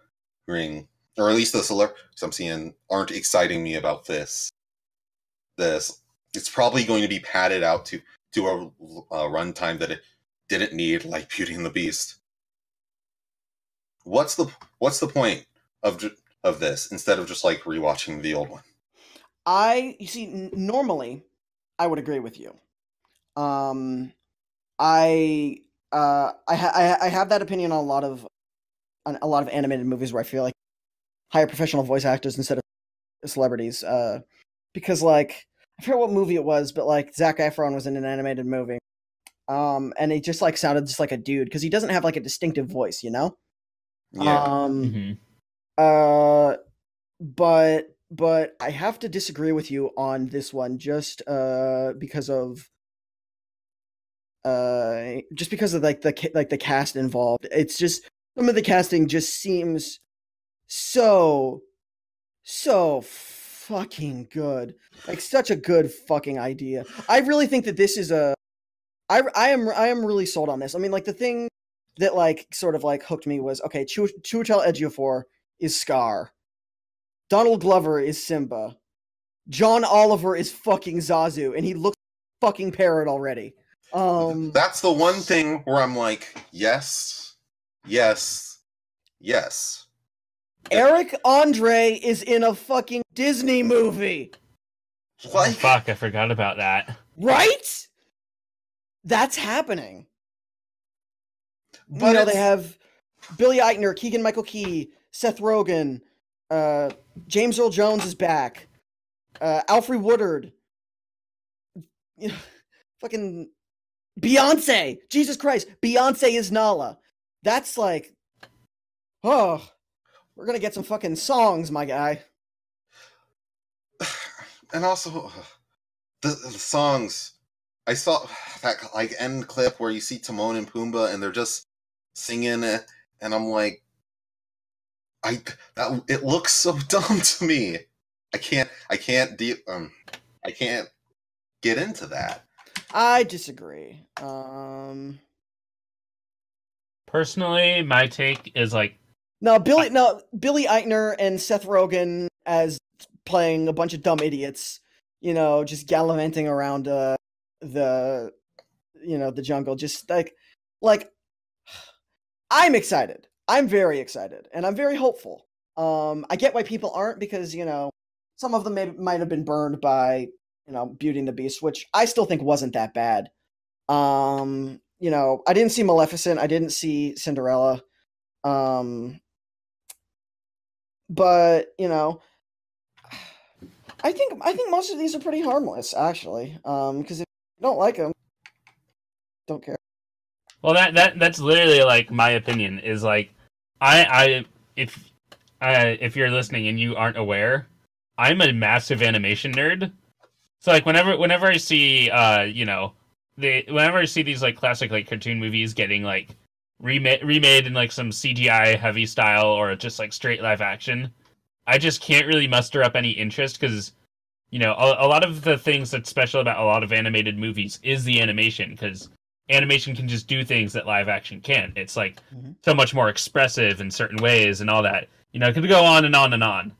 or at least the celebrities I'm seeing, aren't exciting me about this. It's probably going to be padded out to a runtime that it didn't need, like Beauty and the Beast. What's the point of this instead of just like rewatching the old one? You see, normally I would agree with you. I have that opinion on a lot of on a lot of animated movies where I feel like hire professional voice actors instead of celebrities. Because like I forget what movie it was, but like Zac Efron was in an animated movie. And he just like sounded just like a dude because he doesn't have like a distinctive voice, you know? Yeah. But I have to disagree with you on this one just because of like the cast involved. It's just some of the casting just seems so fucking good. Like such a good fucking idea. I really think that this is I am really sold on this. I mean, like the thing that like sort of like hooked me was okay, Chiwetel Ejiofor is Scar. Donald Glover is Simba. John Oliver is fucking Zazu, and he looks fucking parrot already. That's the one thing where I'm like, yes, yes, yes. Eric Andre is in a fucking Disney movie. Like, fuck, I forgot about that. Right? That's happening. But they have Billy Eichner, Keegan-Michael Key, Seth Rogen, James Earl Jones is back, Alfre Woodard, fucking Beyonce. Jesus Christ, Beyonce is Nala. That's like, oh, we're gonna get some fucking songs, my guy. And also, the songs. I saw that like end clip where you see Timon and Pumbaa and they're just singing it, and I'm like, it looks so dumb to me. I can't get into that. I disagree. Personally, my take is like Billy Eichner and Seth Rogen as playing a bunch of dumb idiots, you know, just gallivanting around the jungle, just like I'm excited. I'm very excited, and I'm very hopeful. I get why people aren't, because, you know, some of them might have been burned by, you know, Beauty and the Beast, which I still think wasn't that bad. You know, I didn't see Maleficent, I didn't see Cinderella. But, you know, I think most of these are pretty harmless, actually. Because if you don't like them, don't care. Well, that's literally like my opinion is like if you're listening and you aren't aware, I'm a massive animation nerd. So like whenever I see whenever I see these like classic like cartoon movies getting like remade in like some CGI heavy style or just like straight live action, I just can't really muster up any interest because, you know, a lot of the things that's special about a lot of animated movies is the animation, because animation can just do things that live action can't. It's like so much more expressive in certain ways and all that. You know, it could go on and on and on.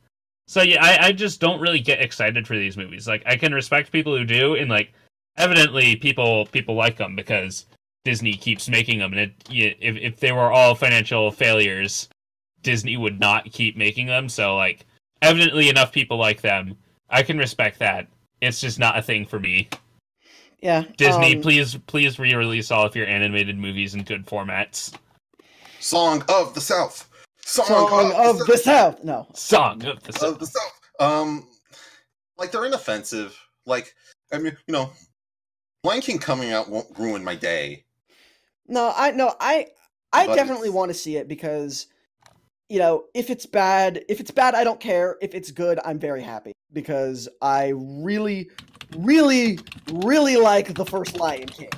So yeah, I just don't really get excited for these movies. Like, I can respect people who do, and like evidently people like them because Disney keeps making them. And if they were all financial failures, Disney would not keep making them. So like, evidently enough people like them. I can respect that. It's just not a thing for me. Yeah. Disney, please re-release all of your animated movies in good formats. Song of the South. Song of the South. No. Song of the South. Like, they're inoffensive. Like, I mean, you know, Lion King coming out won't ruin my day. I definitely want to see it because, you know, if it's bad, I don't care. If it's good, I'm very happy because I really, really, really like the first Lion King.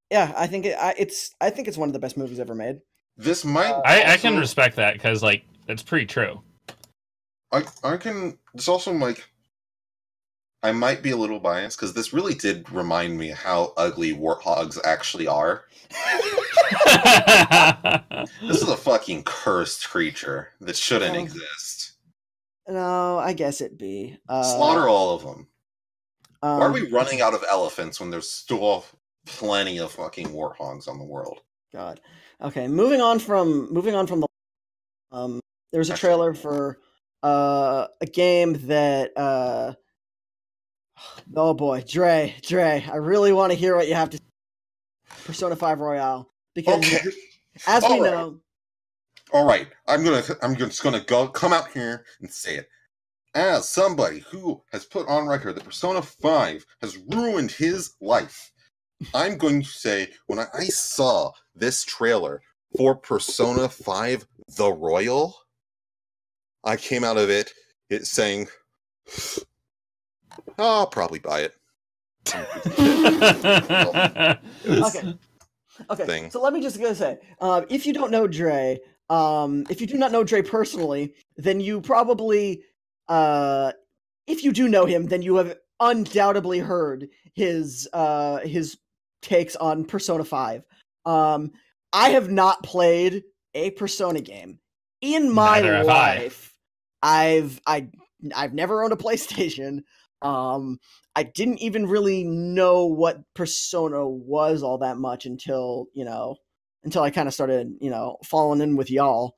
Yeah, I think it's one of the best movies ever made. This might. I can respect that because like that's pretty true. I can. It's also like, I might be a little biased because this really did remind me how ugly warthogs actually are. This is a fucking cursed creature that shouldn't exist. No, I guess it be. Slaughter all of them. Why are we running out of elephants when there's still plenty of fucking warthogs on the world? God. Okay, moving on from the there's a trailer for a game that oh boy, Jré, I really want to hear what you have to say. Persona 5 Royale, because okay. As All we right. know, All right, I'm just gonna come out here and say it. As somebody who has put on record that Persona 5 has ruined his life, I'm going to say when I saw this trailer for Persona 5 The Royal, I came out of it saying, I'll probably buy it. okay. Thing. So let me just go say, if you don't know Jré, if you do not know Jré personally, then you probably, if you do know him, then you have undoubtedly heard his takes on Persona 5. I have not played a Persona game in my Neither have life. I've never owned a PlayStation. I didn't even really know what Persona was all that much until I kind of started, falling in with y'all.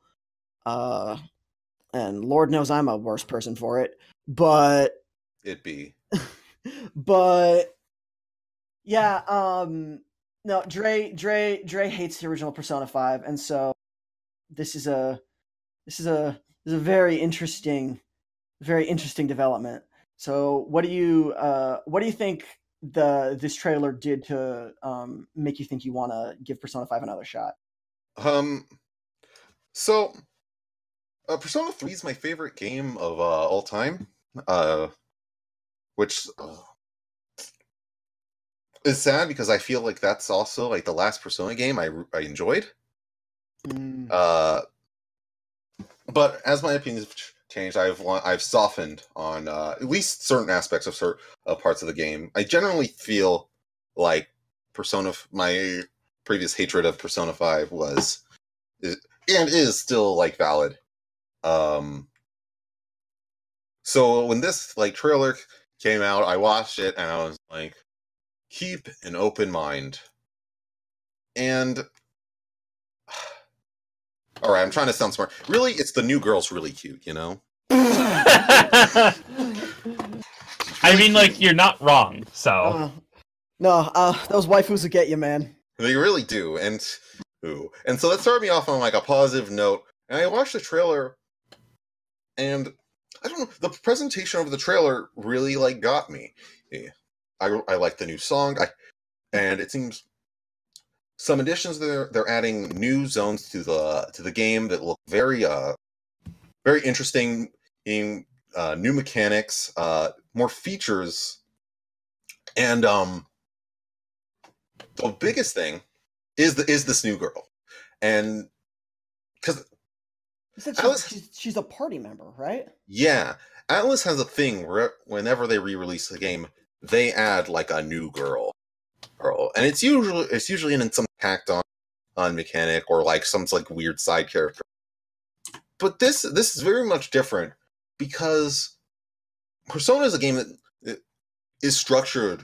And Lord knows I'm a worse person for it. But It be. but yeah, no, Dre hates the original Persona 5, and so this is a very interesting development. So what do you think this trailer did to make you think you want to give Persona 5 another shot? So Persona 3 is my favorite game of all time. Which is sad because I feel like that's also like the last Persona game I enjoyed. But as my opinions have changed, I've softened on at least certain aspects of parts of the game. I generally feel like my previous hatred of Persona 5 is still like valid. So when this like trailer came out, I watched it and I was like, keep an open mind. And all right, I'm trying to sound smart. Really, it's the new girl's really cute, you know? I mean, like, you're not wrong, so. Those waifus will get you, man. They really do. And so that started me off on like a positive note. And I watched the trailer, and I don't know, the presentation of the trailer really like got me. Yeah. I like the new song. And it seems some additions they're adding new zones to the game that look very very interesting, in new mechanics, more features, and the biggest thing is this new girl, and because she's a party member, right? Yeah, Atlas has a thing where whenever they re-release the game, they add like a new girl, and it's usually in some tacked on mechanic or like some like weird side character. But this is very much different because Persona is a game that is structured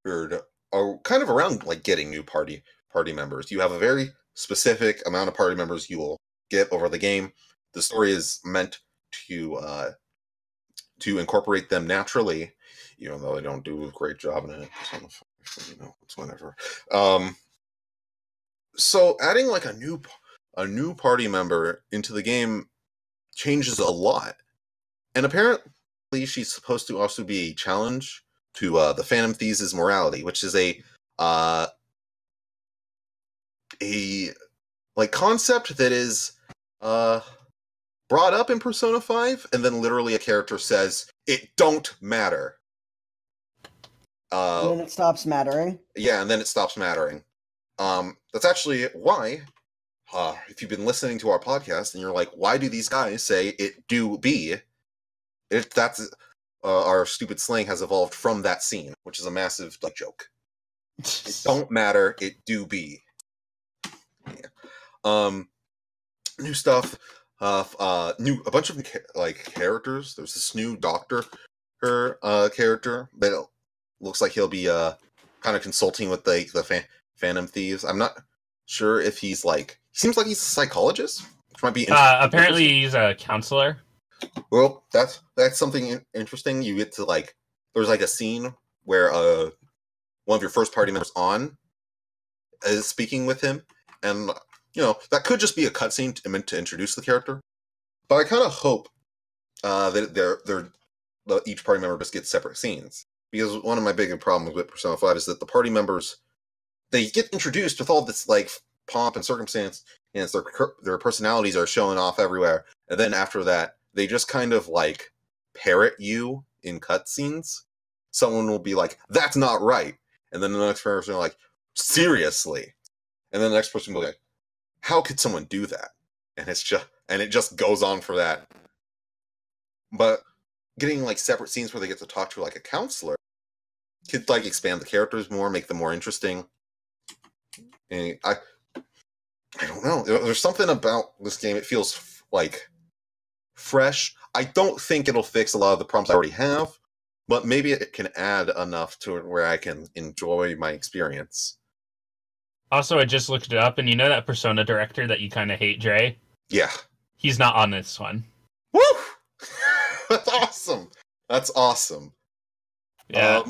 kind of around like getting new party members. You have a very specific amount of party members you will get over the game. The story is meant to incorporate them naturally, even though they don't do a great job in it. It's whatever. So adding like a new party member into the game changes a lot, and apparently she's supposed to also be a challenge to the Phantom Thieves' morality, which is a like concept that is brought up in Persona 5, and then literally a character says it don't matter. And then it stops mattering. Yeah, and then it stops mattering. That's actually why, if you've been listening to our podcast and you're like, why do these guys say it do be? That's our stupid slang has evolved from that scene, which is a massive like joke. It don't matter, it do be. Yeah. New stuff. A bunch of like characters. There's this new doctor character that looks like he'll be kind of consulting with the Phantom Thieves. I'm not sure if he's like. Seems like he's a psychologist, which might be apparently he's a counselor. Well, that's something interesting. You get to like. There's like a scene where one of your first party members is speaking with him, and that could just be a cutscene meant to introduce the character. But I kind of hope that each party member just gets separate scenes. Because one of my big problems with Persona 5 is that the party members, they get introduced with all this like pomp and circumstance, and their personalities are showing off everywhere. And then after that, they just kind of like parrot you in cutscenes. Someone will be like, "That's not right," and then the next person will be like, "Seriously," and then the next person will be like, "How could someone do that?" And it just goes on for that. But getting like separate scenes where they get to talk to like a counselor could like expand the characters more, make them more interesting. And I don't know. There's something about this game. It feels like fresh. I don't think it'll fix a lot of the problems I already have, but maybe it can add enough to it where I can enjoy my experience. Also, I just looked it up, and you know that Persona director that you kind of hate, Jré? Yeah. He's not on this one. Woo! That's awesome. That's awesome. Yeah.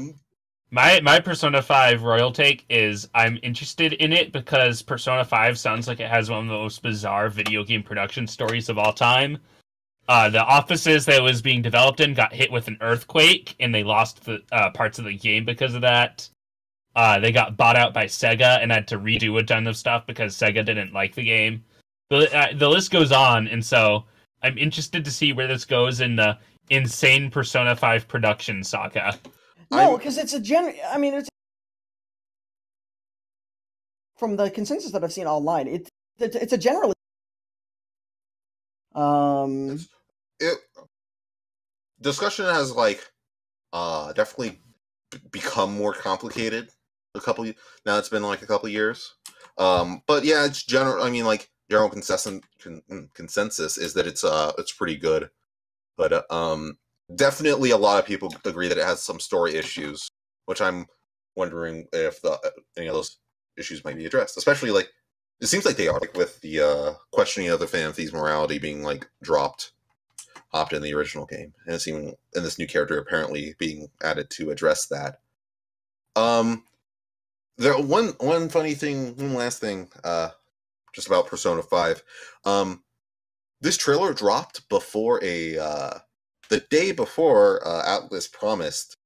My Persona 5 royal take is I'm interested in it because Persona 5 sounds like it has one of the most bizarre video game production stories of all time. The offices that it was being developed in got hit with an earthquake, and they lost the parts of the game because of that. They got bought out by Sega and had to redo a ton of stuff because Sega didn't like the game. The list goes on, and so I'm interested to see where this goes in the insane Persona 5 production saga. No, because it's it's from the consensus that I've seen online. It's a generally discussion has like definitely become more complicated now. It's been like a couple years, but yeah, it's general. I mean, like general consensus is that it's pretty good, but definitely a lot of people agree that it has some story issues, which I'm wondering if any of those issues might be addressed. Especially like it seems like they are, like with the questioning of the Phantom Thief's morality being like dropped in the original game, and it's even in this new character apparently being added to address that. There one last thing, just about Persona 5. This trailer dropped before the day before Atlas promised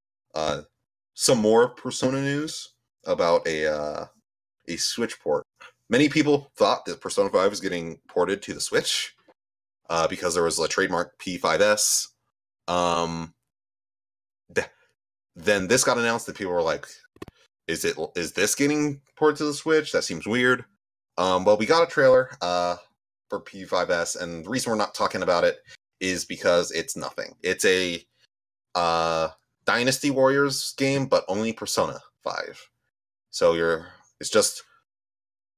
some more Persona news about a Switch port. Many people thought that Persona 5 was getting ported to the Switch because there was a trademark P5S. Then this got announced that people were like, is this getting ported to the Switch? That seems weird. Well, we got a trailer for P5S, and the reason we're not talking about it is because it's nothing. It's a Dynasty Warriors game, but only Persona 5. So it's just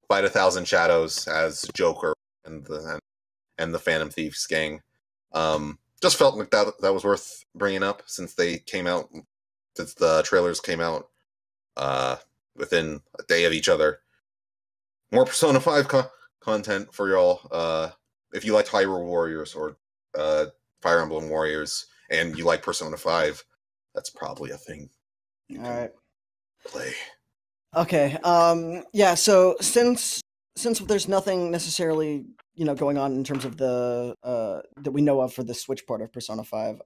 Fight 1,000 Shadows as Joker and the Phantom Thieves gang. Just felt like that was worth bringing up since the trailers came out within a day of each other. More Persona 5 content for y'all. If you liked Hyrule Warriors or Fire Emblem Warriors and you like Persona 5, that's probably a thing you can play. Okay. Yeah. So since there's nothing necessarily going on in terms of the that we know of for the Switch part of Persona 5,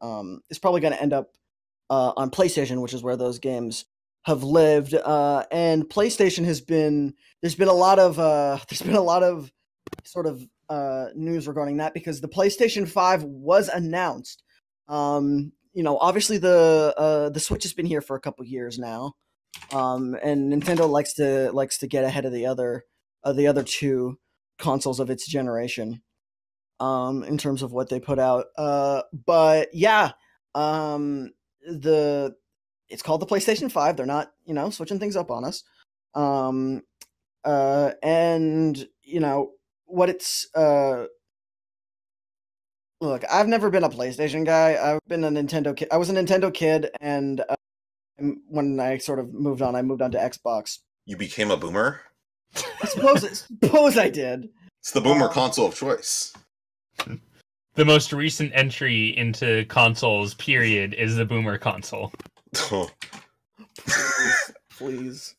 it's probably going to end up on PlayStation, which is where those games have lived. And PlayStation there's been a lot of sort of news regarding that because the PlayStation 5 was announced. Obviously the Switch has been here for a couple years now. And Nintendo likes to get ahead of the other two consoles of its generation, in terms of what they put out. But yeah, it's called the PlayStation 5. They're not, switching things up on us. And what it's, look, I've never been a PlayStation guy. I've been a Nintendo kid. I was a Nintendo kid, and when I sort of moved on to Xbox. You became a boomer? I suppose I did. It's the boomer console of choice. The most recent entry into consoles, period, is the boomer console. Please.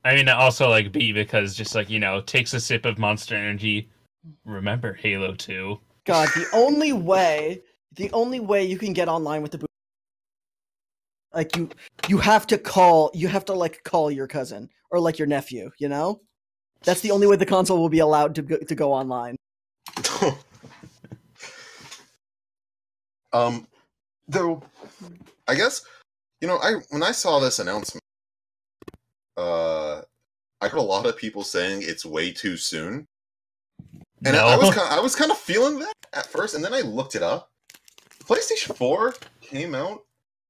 I mean, also like B because just like takes a sip of Monster Energy. Remember Halo 2? God, the only way you can get online with the like you have to call your cousin or like your nephew. That's the only way the console will be allowed to go online. Though, I guess when I saw this announcement, I heard a lot of people saying it's way too soon, and No. I was kind of feeling that at first, and then I looked it up. PlayStation 4 came out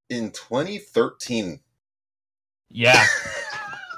in 2013. Yeah.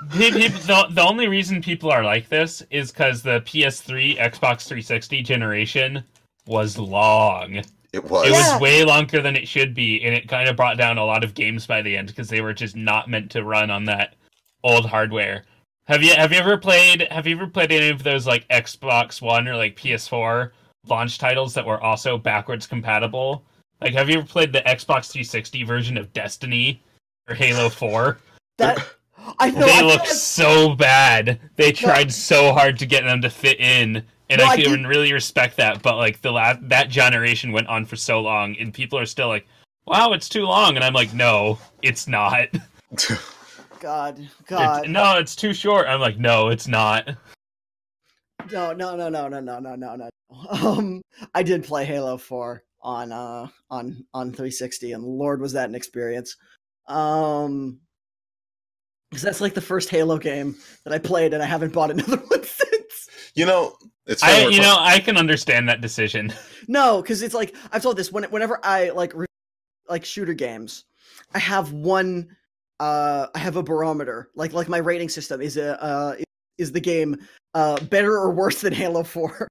The only reason people are like this is because the PS3, Xbox 360 generation was long. It was. It was way longer than it should be, and it kind of brought down a lot of games by the end because they were just not meant to run on that old hardware. Have you ever played any of those like Xbox One or like PS4 launch titles that were also backwards compatible? Like, have you ever played the Xbox 360 version of Destiny or Halo 4? They look so bad. They tried so hard to get them to fit in, and I can really respect that. But like that generation went on for so long, and people are still like, "Wow, it's too long," and I'm like, "No, it's not." God. No, it's too short. I'm like, "No, it's not." No. I did play Halo 4 on 360, and Lord, was that an experience. Because that's like the first Halo game that I played, and I haven't bought another one since. It's I can understand that decision. No, because it's like I've told this whenever I like shooter games, I have one. I have a barometer, like my rating system is the game better or worse than Halo 4?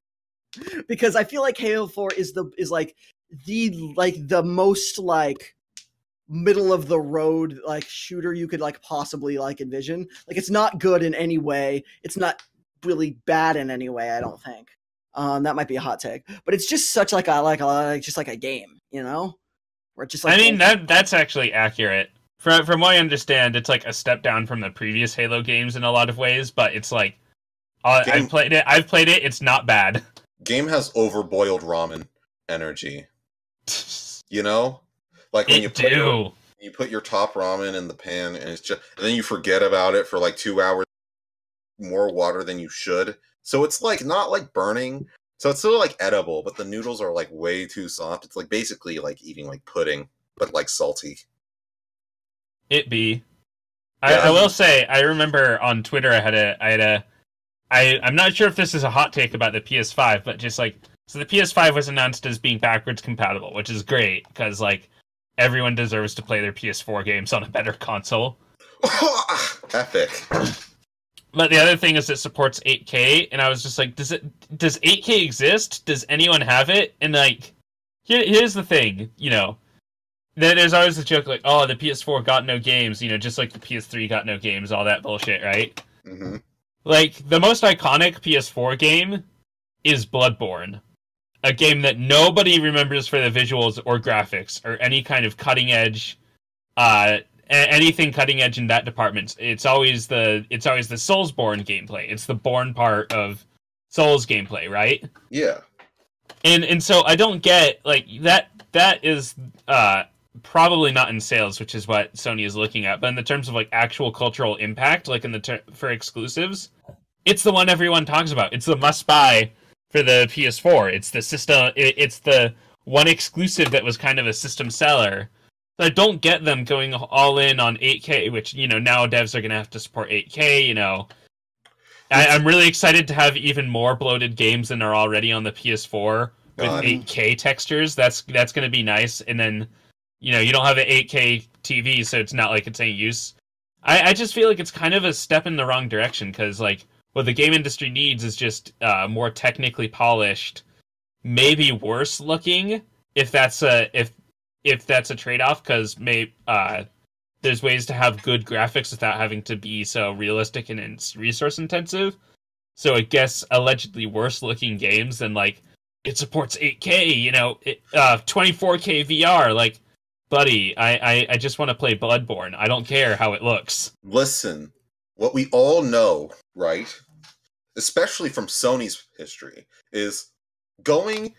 Because I feel like Halo 4 is the most like middle of the road like shooter you could like possibly like envision. Like, it's not good in any way. It's not really bad in any way, I don't think. That might be a hot take, but it's just such like a game, where it's just like, I mean, that's actually accurate. From what I understand, it's like a step down from the previous Halo games in a lot of ways, but it's like I've played it. It's not bad. Game has overboiled ramen energy. Like when you put your top ramen in the pan, and and then you forget about it for like 2 hours, more water than you should. So it's like not like burning. So it's still like edible, but the noodles are like way too soft. It's like basically like eating like pudding, but like salty. I will say, I remember on Twitter I'm not sure if this is a hot take about the PS5, but just like, so the PS5 was announced as being backwards compatible, which is great, because like, everyone deserves to play their PS4 games on a better console. Epic. But the other thing is it supports 8K, and I was just like, does 8K exist? Does anyone have it? And like, here's the thing, there's always a joke like, oh, the PS4 got no games, just like the PS3 got no games, all that bullshit, right? Mm-hmm. Like, the most iconic PS4 game is Bloodborne. A game that nobody remembers for the visuals or graphics or any kind of cutting edge, anything cutting edge in that department. It's always the Soulsborne gameplay. It's the Born part of Souls gameplay, right? Yeah. And so I don't get like that is probably not in sales, which is what Sony is looking at, but in the terms of like actual cultural impact, like for exclusives, it's the one everyone talks about. It's the must buy for the PS4. It's the system. It's the one exclusive that was kind of a system seller. So I don't get them going all in on 8K, which now devs are going to have to support 8K. I'm really excited to have even more bloated games than are already on the PS4 with 8K textures. That's going to be nice. And then you don't have an 8K TV, so it's not like it's any use. I just feel like it's kind of a step in the wrong direction, because like what the game industry needs is just more technically polished, maybe worse looking, if that's a trade-off, because there's ways to have good graphics without having to be so realistic and resource intensive. So I guess allegedly worse looking games than like it supports 8K, 24K VR, like, buddy, I just want to play Bloodborne. I don't care how it looks. Listen, what we all know, right, especially from Sony's history, is going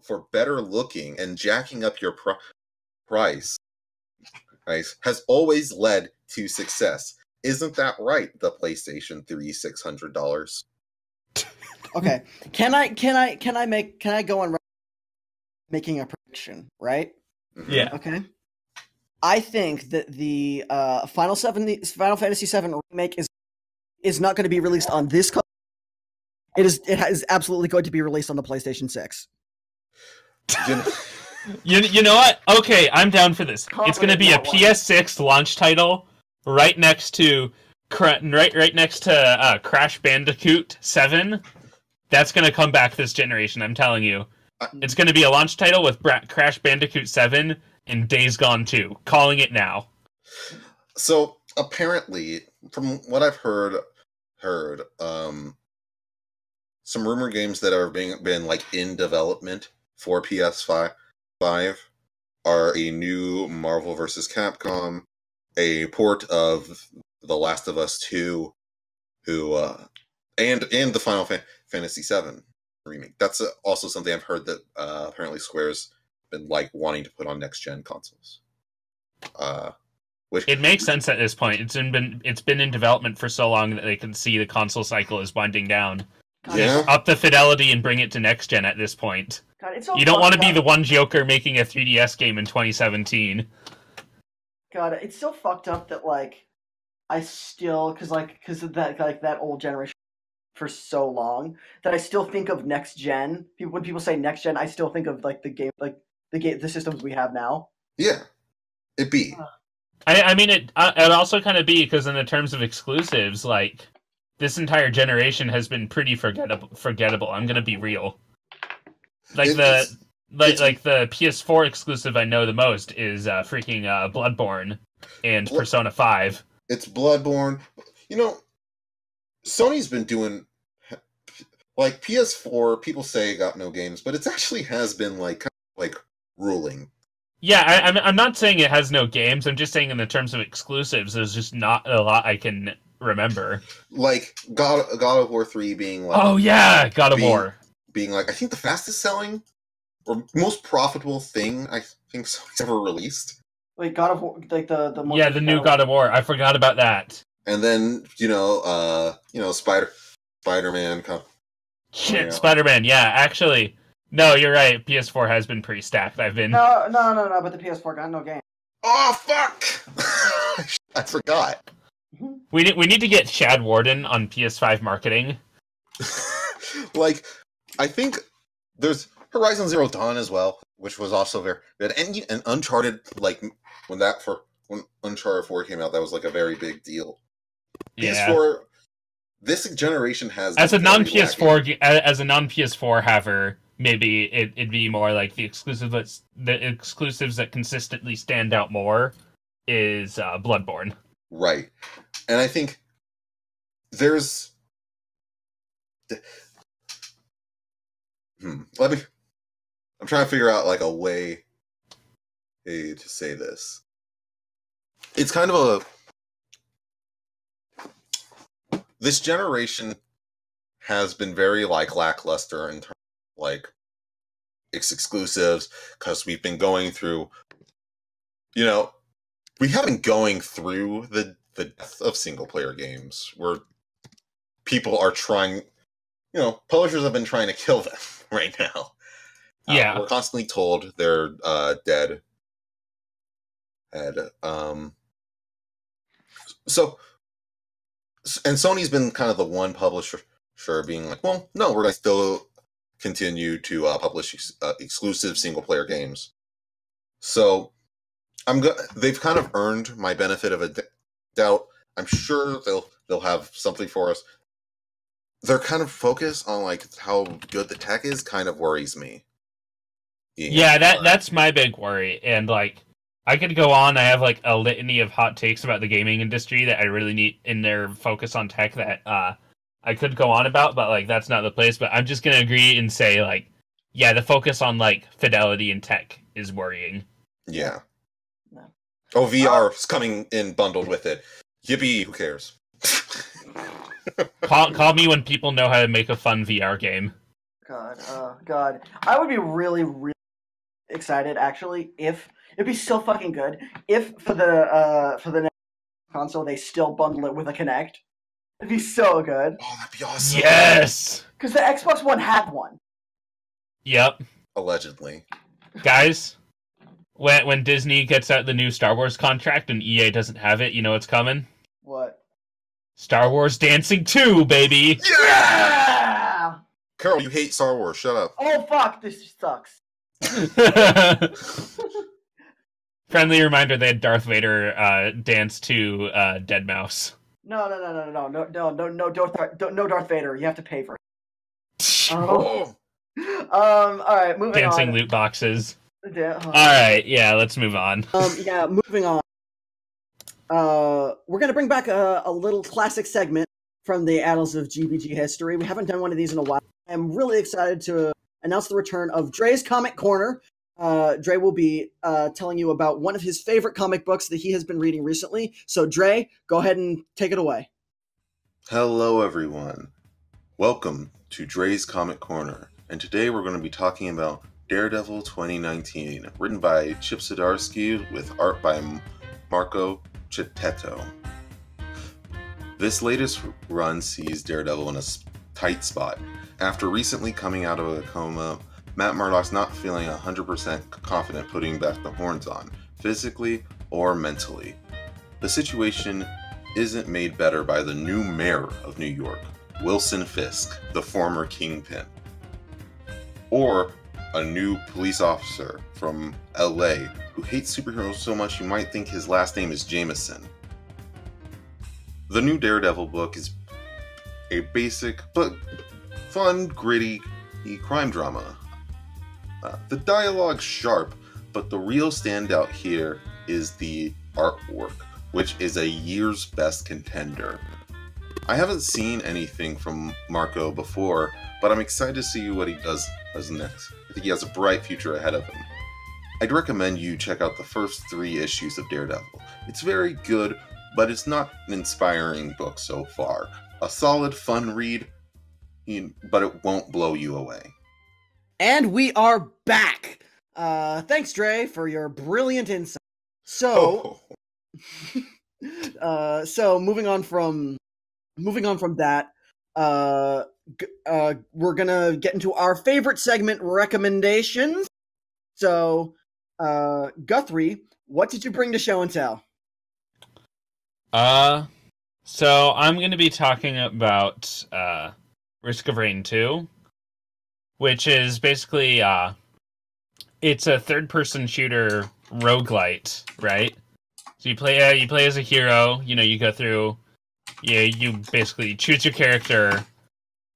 for better looking and jacking up your price has always led to success. Isn't that right? The PlayStation 3 $600. Okay. Can I go on making a prediction, right? Yeah. Okay. I think that the Final Fantasy VII remake is not going to be released on this console. It is absolutely going to be released on the PlayStation 6. You know what? Okay, I'm down for this. It's going to be a PS6 launch title right next to Crash Bandicoot 7. That's going to come back this generation, I'm telling you. It's going to be a launch title with Crash Bandicoot 7 and Days Gone 2. Calling it now. So, apparently, from what I've heard, some rumor games that are been like in development for PS5 are a new Marvel vs. Capcom, a port of The Last of Us 2, and the Final Fantasy VII remake. That's also something I've heard that apparently Square's been like wanting to put on next gen consoles. Which it makes sense at this point. It's been in development for so long that they can see the console cycle is winding down. Yeah. Up the fidelity and bring it to next gen at this point. God, it's so you don't want to be up. the one joker making a 3DS game in 2017. God, it's so fucked up that like I still because of that old generation for so long that I still think of next gen. When people say next gen, I still think of like the systems we have now. Yeah, it be. I mean it also kind of be because in the terms of exclusives, like this entire generation has been pretty forgettable. I'm gonna be real. Like the PS4 exclusive I know the most is freaking Bloodborne and Persona 5. It's Bloodborne. You know, Sony's been doing like PS4. People say it got no games, but it actually has been like kind of like ruling. Yeah, I'm not saying it has no games. I'm just saying in the terms of exclusives, there's just not a lot I can remember. Like God of War 3 being like, oh yeah, God of War being like I think the fastest selling or most profitable thing I think Sony's ever released. Like God of War, like the new God of War. I forgot about that. And then Spider-Man. Shit, Spider-Man. Yeah, actually, no, you're right. PS4 has been pretty stacked. I've been no, but the PS4 got no game. Oh fuck! I forgot. We need to get Chad Warden on PS5 marketing. Like, I think there's Horizon Zero Dawn as well, which was also very good, and Uncharted. Like when Uncharted 4 came out, that was like a very big deal. Yeah. PS4, this generation has as a non-PS4 haver, maybe it'd be more like the exclusives that consistently stand out more is Bloodborne. Right. And I think there's I'm trying to figure out like a way to say this. It's kind of this generation has been very like lackluster in terms of like its exclusives because we've been going through, we have been going through the death of single player games where people are trying, publishers have been trying to kill them right now. Yeah. We're constantly told they're dead. And Sony's been kind of the one publisher being like, well, no, we're going to still continue to publish exclusive single player games. So they've kind of earned my benefit of a doubt. I'm sure they'll have something for us. Their kind of focus on like how good the tech is kind of worries me. Yeah, that's my big worry. And like I could go on. I have like a litany of hot takes about the gaming industry that I really need in their focus on tech that I could go on about, but like that's not the place. But I'm just gonna agree and say like, yeah, the focus on like fidelity and tech is worrying. Yeah. Oh, VR is coming in bundled with it. Yippee! Who cares? Call me when people know how to make a fun VR game. God. I would be really, really excited, actually, if... It'd be so fucking good if for the next console they still bundle it with a Kinect. It'd be so good. Oh, that'd be awesome. Yes! Because the Xbox One had one. Yep. Allegedly. Guys, when Disney gets out the new Star Wars contract and EA doesn't have it, you know what's coming? What? Star Wars Dancing 2, baby! Yeah! Carroll, you hate Star Wars. Shut up. Oh, fuck. This sucks. Friendly reminder, they had Darth Vader dance to Dead Mouse. No, Darth Vader. You have to pay for it. Oh. All right, moving on. Dancing loot boxes. Yeah, All right, yeah, let's move on. Moving on. We're gonna bring back a little classic segment from the annals of GBG history. We haven't done one of these in a while. I'm really excited to announce the return of Jré's Comic Corner. Jré will be telling you about one of his favorite comic books that he has been reading recently. So, Jré, go ahead and take it away. Hello, everyone. Welcome to Jré's Comic Corner. And today we're going to be talking about Daredevil 2019, written by Chip Zdarsky with art by Marco Chetetto. This latest run sees Daredevil in a tight spot. After recently coming out of a coma, Matt Murdock's not feeling 100% confident putting back the horns on, physically or mentally. The situation isn't made better by the new mayor of New York, Wilson Fisk, the former Kingpin, or a new police officer from LA who hates superheroes so much you might think his last name is Jameson. The new Daredevil book is a basic but fun, gritty crime drama. The dialogue's sharp, but the real standout here is the artwork, which is a year's best contender. I haven't seen anything from Marco before, but I'm excited to see what he does next. I think he has a bright future ahead of him. I'd recommend you check out the first 3 issues of Daredevil. It's very good, but it's not an inspiring book so far. A solid, fun read, but it won't blow you away. And we are back. Thanks, Jré, for your brilliant insight. So, moving on from that, we're gonna get into our favorite segment, recommendations. So, Guthrie, what did you bring to show and tell? So I'm gonna be talking about Risk of Rain 2. Which is basically, it's a third-person shooter roguelite, right? So you play as a hero, you go through, you basically choose your character,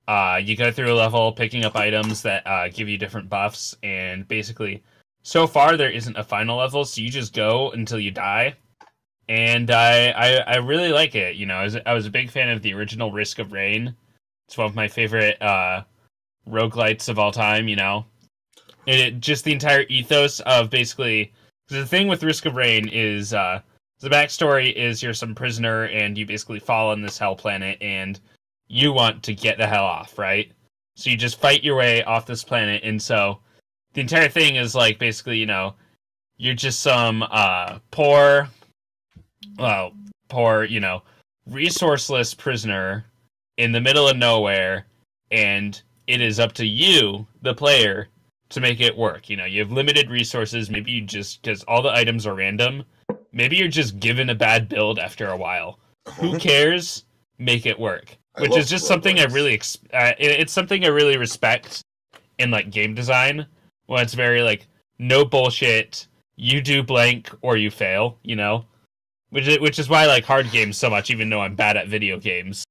you go through a level picking up items that give you different buffs, and basically, so far there isn't a final level, so you just go until you die. And I really like it, I was a big fan of the original Risk of Rain. It's one of my favorite, roguelites of all time, just the entire ethos of basically, the thing with Risk of Rain is the backstory is you're some prisoner and you basically fall on this hell planet and you want to get the hell off, right? So you just fight your way off this planet, and so the entire thing is like basically, you're just some poor, resourceless prisoner in the middle of nowhere, and it is up to you, the player, to make it work. You have limited resources. Maybe you just, because all the items are random, maybe you're just given a bad build after a while. Who cares? Make it work. Which is just something I really, it's something I really respect in like game design, when it's very like, no bullshit, you do blank or you fail, Which is why I like hard games so much, even though I'm bad at video games.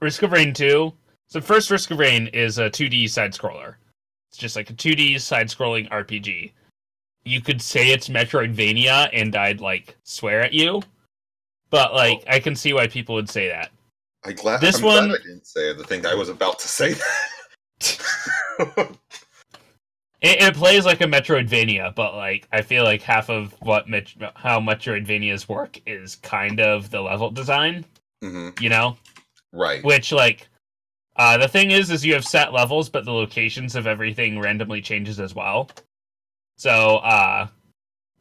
Risk of Rain 2. So first Risk of Rain is a 2D side-scroller. It's just like a 2D side-scrolling RPG. You could say it's Metroidvania, and I'd, swear at you. But, I can see why people would say that. I'm glad I didn't say the thing I was about to say. It plays like a Metroidvania, but like I feel like half of how Metroidvanias work is kind of the level design. Mm-hmm. You know, Right. which like the thing is you have set levels, but the locations of everything randomly changes as well. So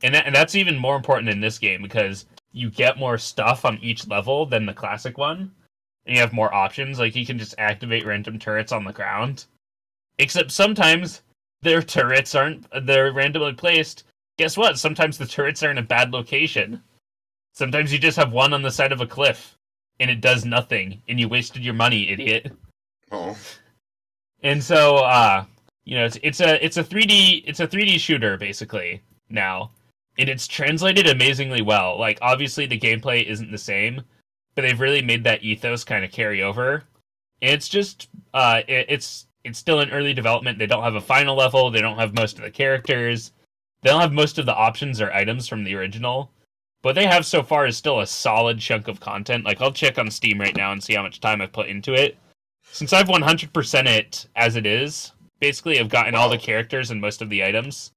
and that's even more important in this game because you get more stuff on each level than the classic one, and you have more options. Like you can just activate random turrets on the ground, except sometimes their turrets they're randomly placed. Guess what? Sometimes the turrets are in a bad location. Sometimes you just have one on the side of a cliff, and it does nothing, and you wasted your money, idiot. Oh. And so, it's a 3D shooter basically now, and it's translated amazingly well. Like obviously the gameplay isn't the same, but they've really made that ethos kind of carry over. And it's just it's still in early development. They don't have a final level. They don't have most of the characters. They don't have most of the options or items from the original. What they have so far is still a solid chunk of content. Like, I'll check on Steam right now and see how much time I've put into it. Since I've 100% it as it is, basically I've gotten all the characters and most of the items.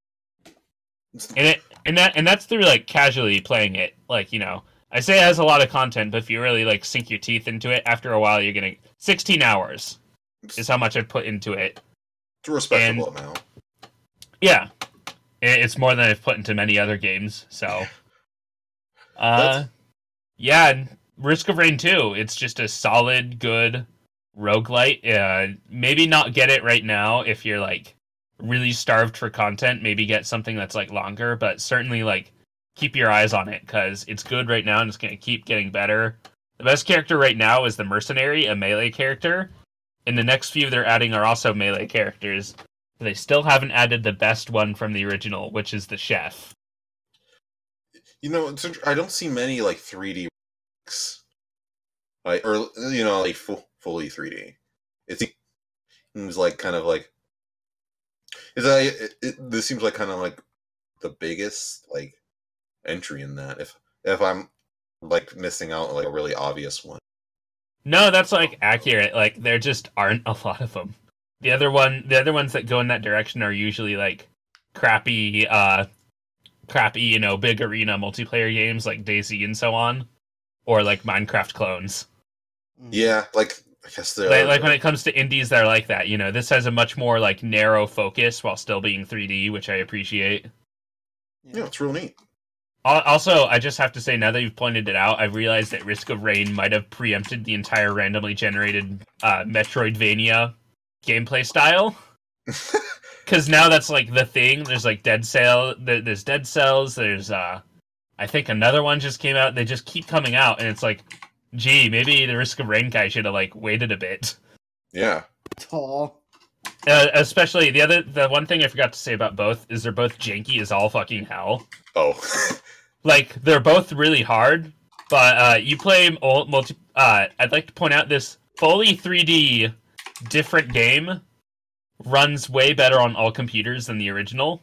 And that's through, like, casually playing it. Like, I say it has a lot of content, but if you really, like, sink your teeth into it, after a while you're gonna... 16 hours is how much I've put into it. It's a respectable amount. Yeah. It's more than I've put into many other games, so... yeah, Risk of Rain 2, it's just a solid, good roguelite. Maybe not get it right now if you're, like, really starved for content. Maybe get something that's, like, longer, but certainly, like, keep your eyes on it, because it's good right now and it's going to keep getting better. The best character right now is the Mercenary, a melee character, and the next few they're adding are also melee characters. But they still haven't added the best one from the original, which is the Chef. I don't see many, like, 3D like, or, like, fully 3D. It seems like kind of like... This seems like kind of like the biggest, like, entry in that, if I'm, like, missing out on, like, a really obvious one. No, that's, like, accurate. Like, there just aren't a lot of them. The other ones that go in that direction are usually, like, crappy, big arena multiplayer games like DayZ and so on, or like Minecraft clones. Yeah, like, I guess they're like when it comes to indies, they're like that. This has a much more like narrow focus while still being 3D, which I appreciate. Yeah, it's real neat. Also, I just have to say, now that you've pointed it out, I've realized that Risk of Rain might have preempted the entire randomly generated Metroidvania gameplay style. Because now that's, like, the thing. There's, like, there's Dead Cells, there's, I think another one just came out. They just keep coming out, and it's like, gee, maybe the Risk of Rain guy should have, like, waited a bit. Yeah. Aw. Especially, the one thing I forgot to say about both is they're both janky as all fucking hell. Oh. Like, they're both really hard, but you play I'd like to point out this fully 3D different game runs way better on all computers than the original.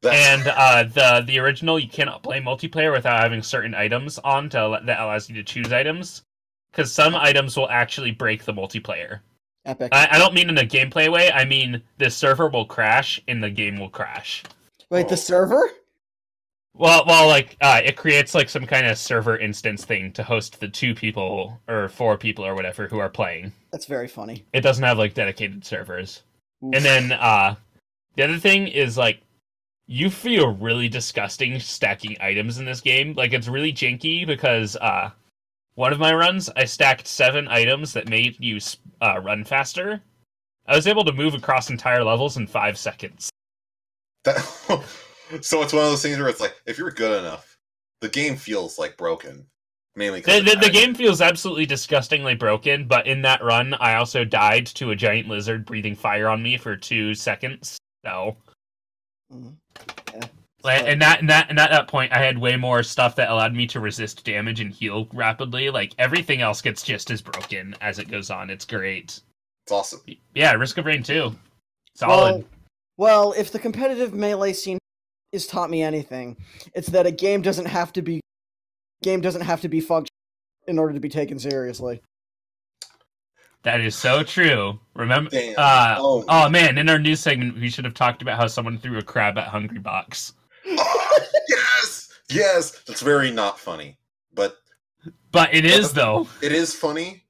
And the original, you cannot play multiplayer without having certain items on that allows you to choose items, because some items will actually break the multiplayer. Epic. I don't mean in a gameplay way. I mean the server will crash and the game will crash. Wait, the server? Well, like it creates like some kind of server instance thing to host the 2 people or 4 people or whatever who are playing. That's very funny. It doesn't have like dedicated servers. Oof. And then the other thing is, like, you feel really disgusting stacking items in this game. Like, it's really janky because one of my runs, I stacked 7 items that made you run faster. I was able to move across entire levels in 5 seconds. So it's one of those things where it's like, if you're good enough, the game feels, like, broken. Mainly the game feels absolutely disgustingly broken, but in that run, I also died to a giant lizard breathing fire on me for 2 seconds. So... Yeah. And at that point, I had way more stuff that allowed me to resist damage and heal rapidly. Like, everything else gets just as broken as it goes on. It's great. It's awesome. Yeah, Risk of Rain 2. Solid. Well, if the competitive melee scene has taught me anything, it's that a game doesn't have to be functional in order to be taken seriously. That is so true. Remember? Damn. Oh man! In our news segment, we should have talked about how someone threw a crab at Hungry Box. Oh, yes. That's very not funny, but it is though. It is funny,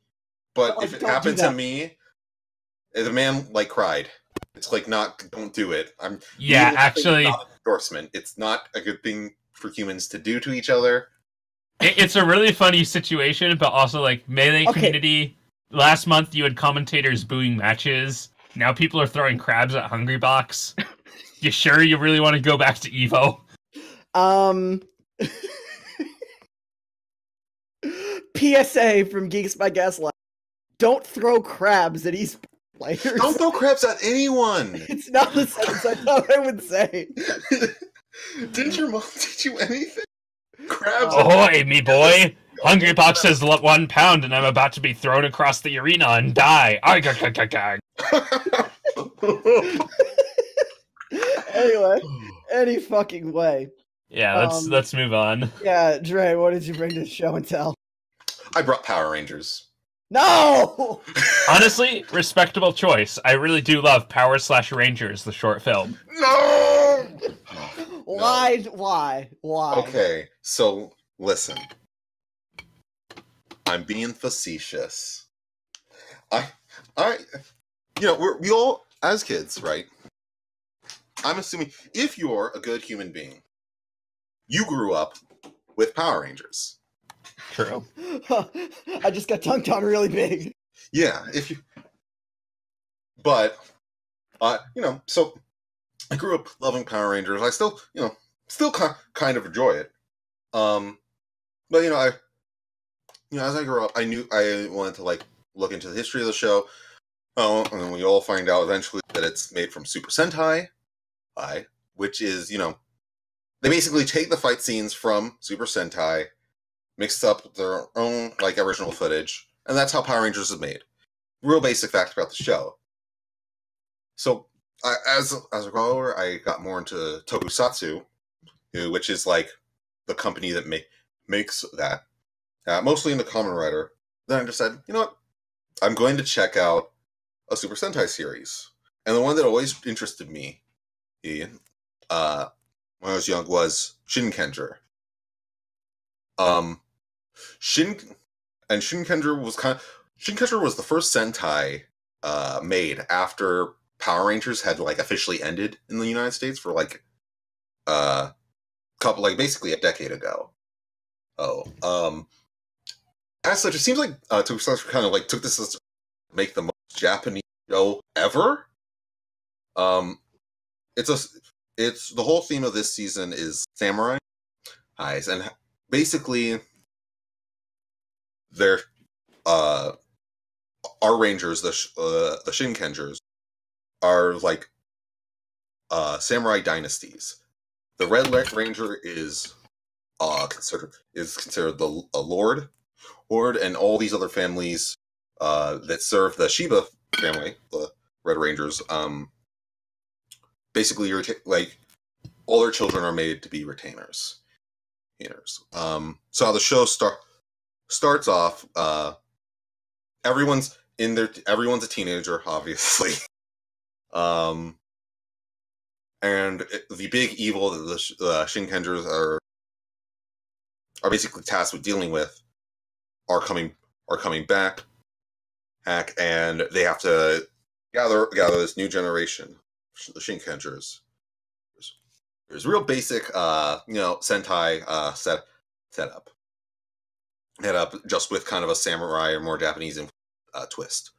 but if it happened to me, the man like cried. It's like don't do it. Actually, not an endorsement. It's not a good thing for humans to do to each other. It's a really funny situation, but also like Melee community. Last month, you had commentators booing matches. Now people are throwing crabs at Hungry Box. You sure you really want to go back to Evo? PSA from Geeks by Gaslight. Don't throw crabs at esports players. Don't throw crabs at anyone. It's not the sentence I thought I would say. Didn't your mom teach you anything? Crabs. Ahoy, me boy! Hungry Box says 1 pound, and I'm about to be thrown across the arena and die. Anyway, any fucking way. Yeah, let's move on. Yeah, Dre, what did you bring to the show and tell? I brought Power Rangers. No! Honestly, respectable choice. I really do love Power/Rangers, the short film. No! Why? Okay, so listen. I'm being facetious. We all, as kids, right? I'm assuming if you're a good human being, you grew up with Power Rangers. True. I just got tongued on really big. Yeah, but so I grew up loving Power Rangers. I still kind of enjoy it. But as I grew up, I knew I wanted to look into the history of the show. Oh, and then we all find out eventually that it's made from Super Sentai, which is they basically take the fight scenes from Super Sentai, mix up their own original footage, and that's how Power Rangers is made. Real basic fact about the show. So as a grower, I got more into Tokusatsu, which is the company that makes that. Mostly in the Kamen Rider. Then I just said, you know what? I'm going to check out a Super Sentai series. And the one that always interested me, when I was young, was Shinkenger. Shinkenger was the first Sentai made after Power Rangers had officially ended in the United States for basically a decade ago. As such, it seems like Tokusatsu kind of took this as to make the most Japanese show ever. It's the whole theme of this season is samurai eyes, and basically they're our rangers, the Shinkengers, are samurai dynasties. The Red Ranger is considered a lord, and all these other families that serve the Shiba family, the Red Rangers, basically all their children are made to be retainers. So how the show starts off, everyone's a teenager, obviously. And the big evil that the Shinkengers are basically tasked with dealing with are coming back, and they have to gather this new generation, the Shinkengers. There's real basic, Sentai setup. Head up just with kind of a samurai or more Japanese twist.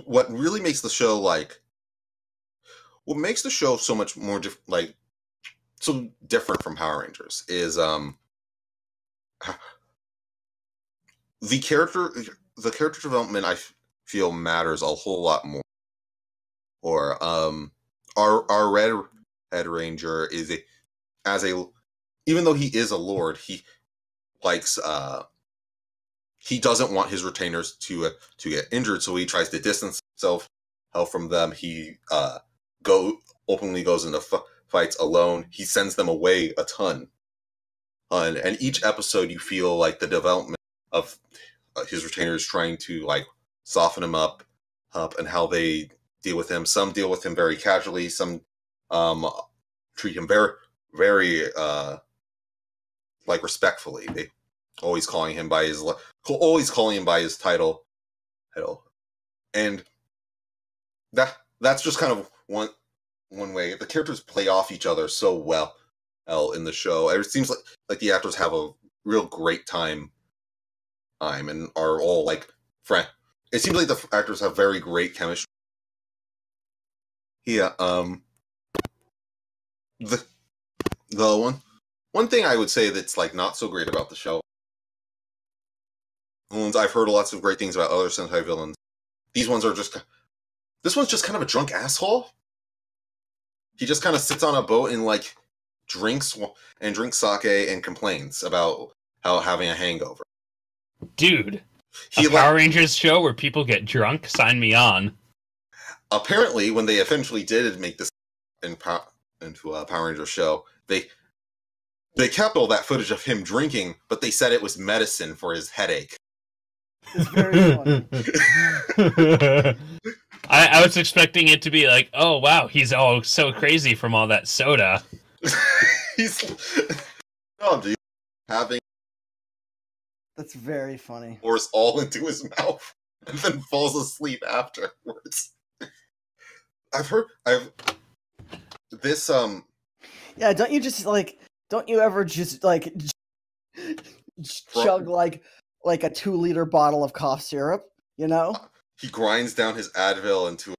What really makes the show so much more so different from Power Rangers is the character development I feel matters a whole lot more. Or our Red Ranger even though he is a lord, he doesn't want his retainers to get injured, so he tries to distance himself from them. He openly goes into fights alone. He sends them away a ton. And each episode, you feel the development of his retainers trying to like soften him up, and how they deal with him. Some deal with him very casually. Some treat him very, very like respectfully. They always calling him by his title, and that's just kind of one way. The characters play off each other so well in the show. It seems like the actors have a real great time and are all like friend. It seems like the actors have very great chemistry. Yeah. The one thing I would say that's like not so great about the show. I've heard lots of great things about other Sentai villains. This one's just kind of a drunk asshole. He just kind of sits on a boat and like drinks sake and complains about how having a hangover. Dude, Power Rangers show where people get drunk? Sign me on. Apparently, when they eventually did make this into a Power Rangers show, they kept all that footage of him drinking, but they said it was medicine for his headache. It's very funny. I was expecting it to be like, oh wow, he's all so crazy from all that soda. Dude, having that's very funny. Pours all into his mouth and then falls asleep afterwards. This Yeah, don't you ever just like chug like a 2-liter bottle of cough syrup, you know? He grinds down his Advil into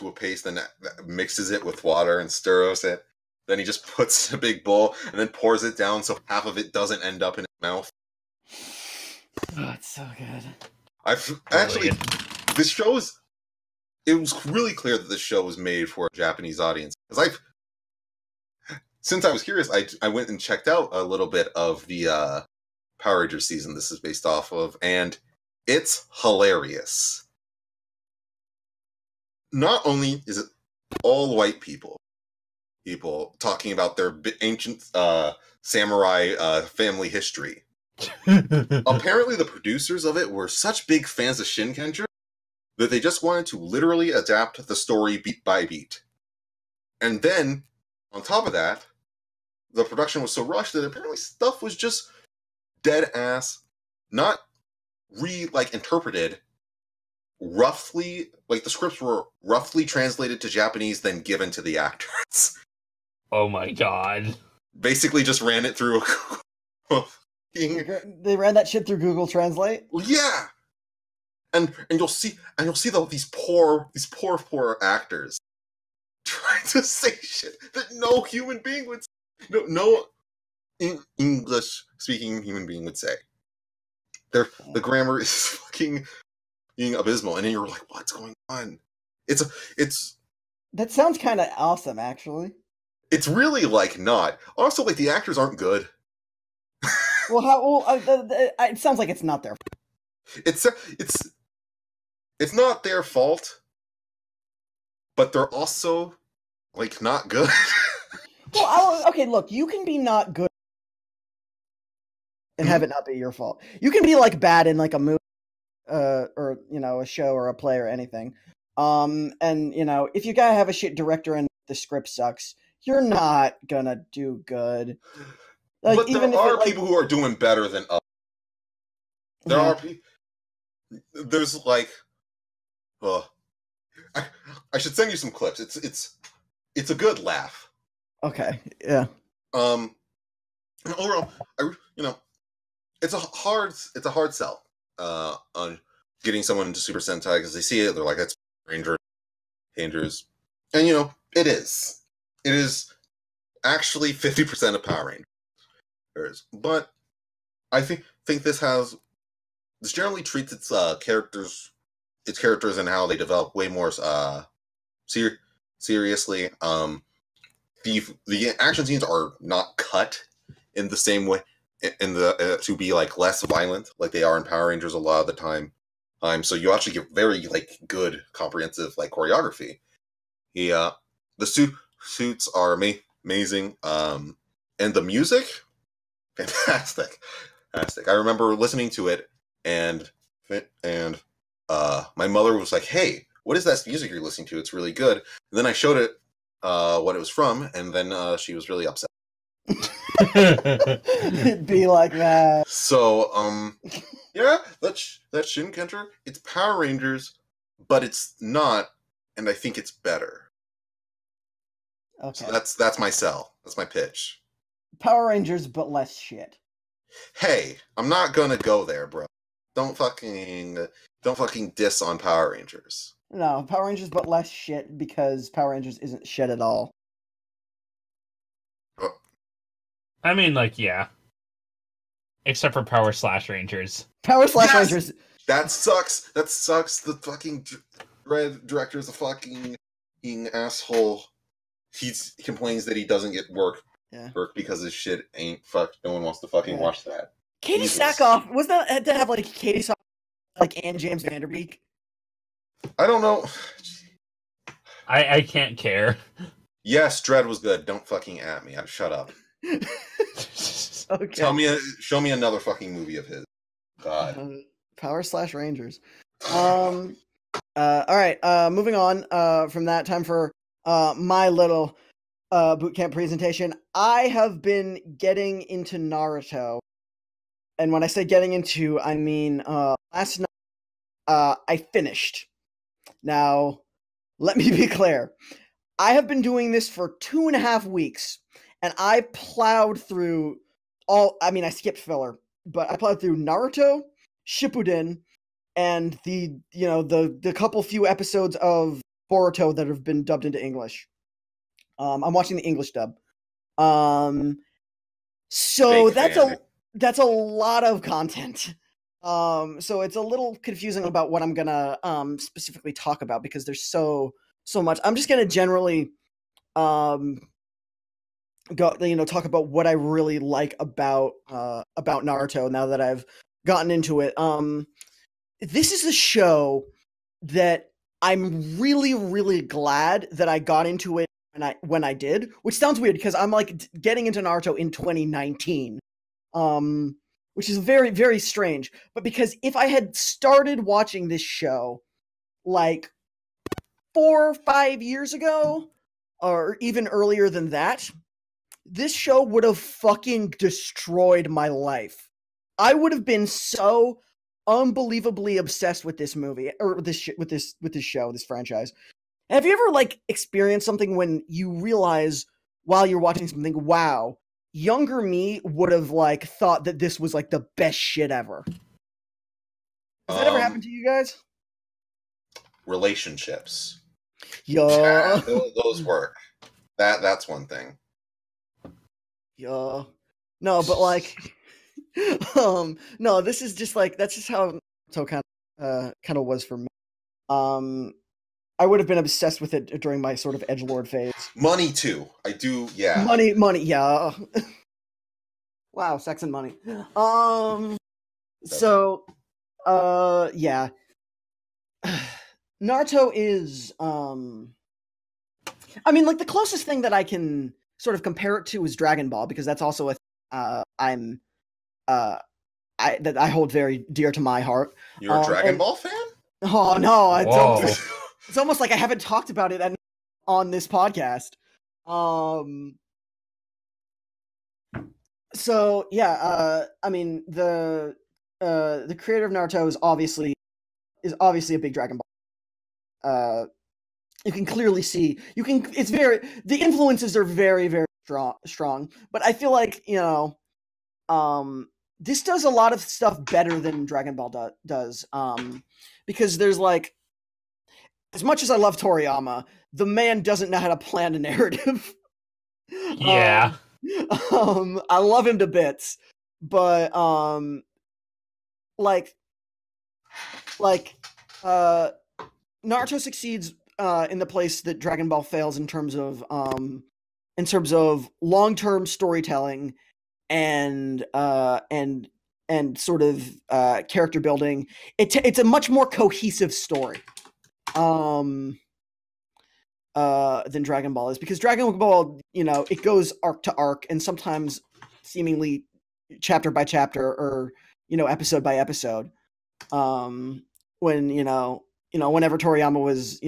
a paste, and mixes it with water and stirs it. Then he just puts a big bowl and then pours it down so half of it doesn't end up in his mouth. Oh, it's so good. This show it was really clear that this show was made for a Japanese audience. Since I was curious, I went and checked out a little bit of the Power Rangers season this is based off of, and it's hilarious. Not only is it all white people talking about their ancient samurai family history. Apparently the producers of it were such big fans of Shinkenger that they just wanted to literally adapt the story beat by beat. And then, on top of that, the production was so rushed that apparently stuff was just dead ass, not interpreted, roughly, like the scripts were roughly translated to Japanese, then given to the actors. Oh my god. Basically just ran it through They ran that shit through Google Translate? Well, yeah. And you'll see these poor actors trying to say shit that no human being would say. No English speaking human being would say. The grammar is fucking being abysmal, and then you're like, what's going on? That sounds kind of awesome, actually. It's really like not. Also, like the actors aren't good. It sounds like it's not their fault. It's not their fault, but they're also like not good. Okay, look, you can be not good and have it not be your fault. You can be like bad in like a movie, or a show or a play or anything. And if you gotta have a shit director and the script sucks, you're not gonna do good. Like, but there are people who are doing better than others. There are people. There's like, I should send you some clips. It's a good laugh. Okay. Yeah. Overall, it's a hard sell on getting someone into Super Sentai because they see it, they're like, that's Rangers, and it is. It is actually 50% of Power Rangers, but I think this generally treats its characters and how they develop way more seriously. The action scenes are not cut in the same way to be like less violent like they are in Power Rangers a lot of the time. So you actually get very like good comprehensive like choreography. The suits are amazing. And the music, fantastic. I remember listening to it and and my mother was like, "Hey, what is that music you're listening to? It's really good." And then I showed it what it was from, and then she was really upset. It'd be like that. So, yeah, that's Shinkenger. It's Power Rangers, but it's not, and I think it's better. Okay. So that's my sell. That's my pitch. Power Rangers, but less shit. Hey, I'm not gonna go there, bro. Don't fucking diss on Power Rangers. No, Power Rangers, but less shit, because Power Rangers isn't shit at all. I mean, like, yeah. Except for Power Slash Rangers. Power Slash Yes! Rangers. That sucks. That sucks. The fucking director is a fucking asshole. He complains that he doesn't get work because his shit ain't no one wants to fucking watch that. Katie Jesus. Sackhoff, was that had to have like Katie Sackhoff, like and James Vanderbeek? I don't know. I can't care. Yes, Dredd was good. Don't fucking at me. Shut up. Okay. Show me another fucking movie of his. God. Power Slash Rangers. All right. Moving on. From that, time for my little boot camp presentation. I have been getting into Naruto, and when I say getting into, I mean last night I finished. Now, let me be clear. I have been doing this for 2.5 weeks, and I plowed through I skipped filler, but I plowed through Naruto, Shippuden, and the couple few episodes of Boruto that have been dubbed into English. I'm watching the English dub. So that's a lot of content. So it's a little confusing about what I'm gonna specifically talk about, because there's so much. I'm just gonna generally talk about what I really like about Naruto now that I've gotten into it. This is a show that I'm really, really glad that I got into it when I did, which sounds weird because I'm like getting into Naruto in 2019, which is very, very strange. But because if I had started watching this show like 4 or 5 years ago, or even earlier than that, this show would have fucking destroyed my life. I would have been so unbelievably obsessed with this movie, or this show, this franchise. Have you ever like experienced something when you realize while you're watching something, wow, younger me would have like thought that this was like the best shit ever? Has that ever happened to you guys? Relationships. Yeah. Those work. That's one thing. Yeah. No, but like no, this is just like, that's just how Naruto kind of was for me. I would have been obsessed with it during my sort of edgelord phase. Money too. I do, yeah. Money, yeah. Wow, sex and money. So yeah. Naruto is I mean, like, the closest thing that I can sort of compare it to is Dragon Ball, because that's also a that I hold very dear to my heart. You're a Dragon Ball fan? Oh no, I Whoa. don't. It's almost like I haven't talked about it on this podcast. So yeah, I mean, the creator of Naruto is obviously a big Dragon Ball. You can clearly see, the influences are very, very strong. But I feel like, this does a lot of stuff better than Dragon Ball does. Because there's like, as much as I love Toriyama, the man doesn't know how to plan a narrative. Yeah. I love him to bits, but Naruto succeeds in the place that Dragon Ball fails in terms of long-term storytelling and sort of character building. It's a much more cohesive story than Dragon Ball is, because Dragon Ball, it goes arc to arc and sometimes seemingly chapter by chapter, or episode by episode. When whenever Toriyama was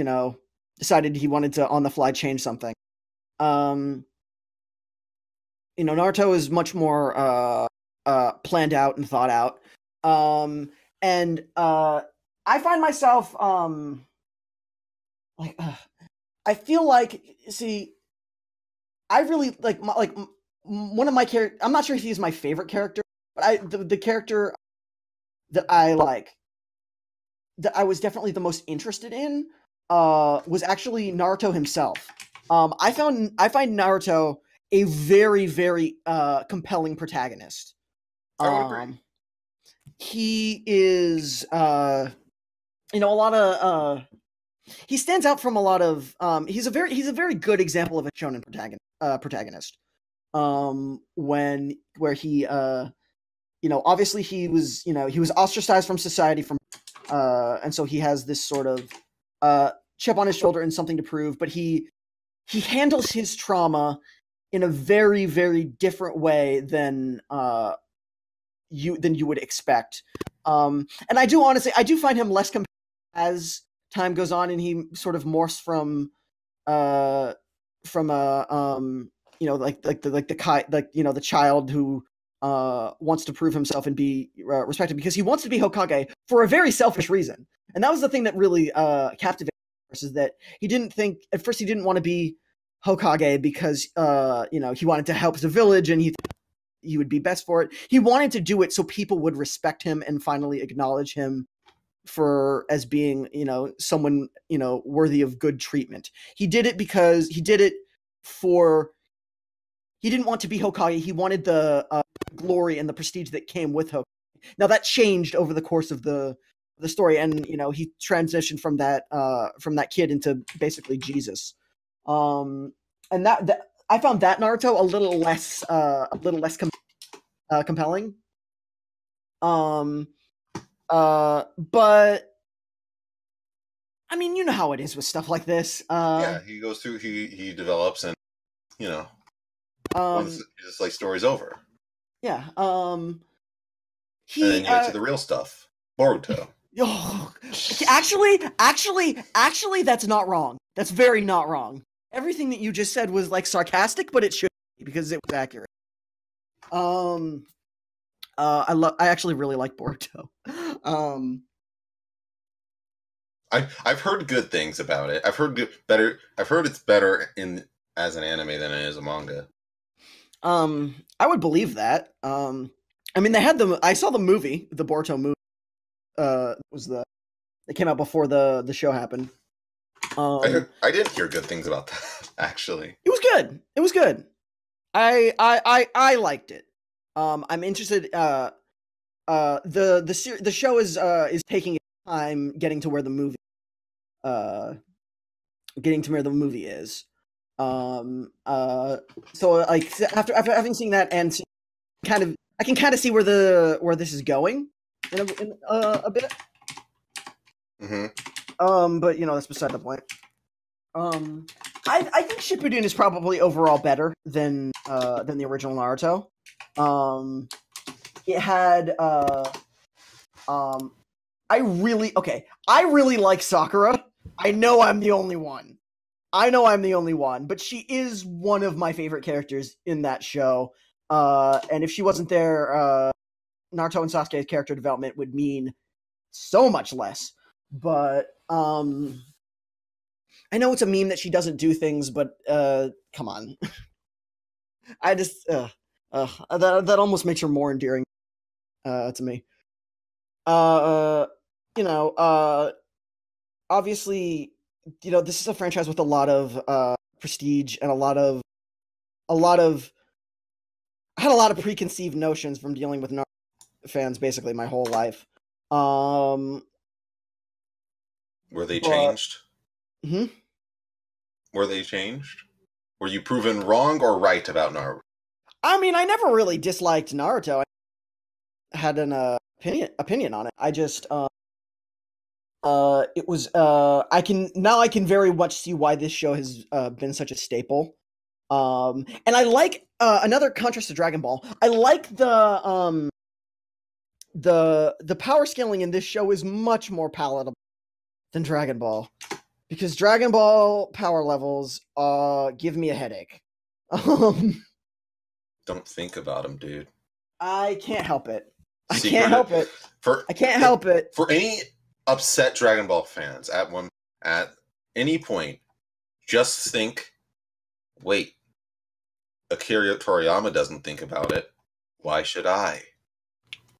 decided he wanted to on the fly change something. Naruto is much more planned out and thought out. And I find myself I feel like, see, I really like one of my characters. I'm not sure if he's my favorite character, but the character that I like, that I was definitely the most interested in, was actually Naruto himself. I find Naruto a very, very compelling protagonist. I would agree. He is, a lot of. He stands out from a lot of. He's a very good example of a shonen protagonist. Where he, obviously he was ostracized from society and so he has this sort of chip on his shoulder and something to prove, but he handles his trauma in a very, very different way than you would expect. And I do find him less compelling as time goes on, and he sort of morphs from the child who wants to prove himself and be respected because he wants to be Hokage for a very selfish reason. And that was the thing that really captivated us, is that he didn't want to be Hokage because he wanted to help the village and he would be best for it. He wanted to do it so people would respect him and finally acknowledge him as being someone worthy of good treatment. He did it because he didn't want to be Hokage. He wanted the glory and the prestige that came with Hokage. Now that changed over the course of the story, and he transitioned from that kid into basically Jesus. And that I found that Naruto a little less compelling. But I mean, you know how it is with stuff like this. Yeah, he goes through, he develops, and once his like story's over. Yeah. And then you get to the real stuff. Boruto. Oh, actually, that's not wrong. That's very not wrong. Everything that you just said was like sarcastic, but it should be because it was accurate. I actually really like Boruto. I've heard good things about it. I've heard it's better as an anime than it is a manga. I would believe that. I mean, I saw the movie, the Boruto movie. It came out before the show happened. I didn't hear good things about that, actually. It was good. I liked it. I'm interested. The show is taking time getting to where the movie is. So like after having seen that and I can kind of see where this is going in a bit. Mm-hmm. But that's beside the point. I think Shippuden is probably overall better than the original Naruto. It had I really like Sakura. I know I'm the only one, but she is one of my favorite characters in that show. And if she wasn't there, Naruto and Sasuke's character development would mean so much less. But I know it's a meme that she doesn't do things, but come on. I just that almost makes her more endearing to me. Obviously, this is a franchise with a lot of prestige and I had a lot of preconceived notions from dealing with Naruto fans basically my whole life. Were they changed? Hmm? Were they changed? Were you proven wrong or right about Naruto? I mean, I never really disliked Naruto. I had an opinion on it. I just it was I can very much see why this show has been such a staple. And I like another contrast to Dragon Ball. I like the the power scaling in this show is much more palatable than Dragon Ball, because Dragon Ball power levels give me a headache. Don't think about them, dude. I can't help it. I Secret- can't help it. I can't help it. For any upset Dragon Ball fans, at any point, just think, wait, Akira Toriyama doesn't think about it. Why should I?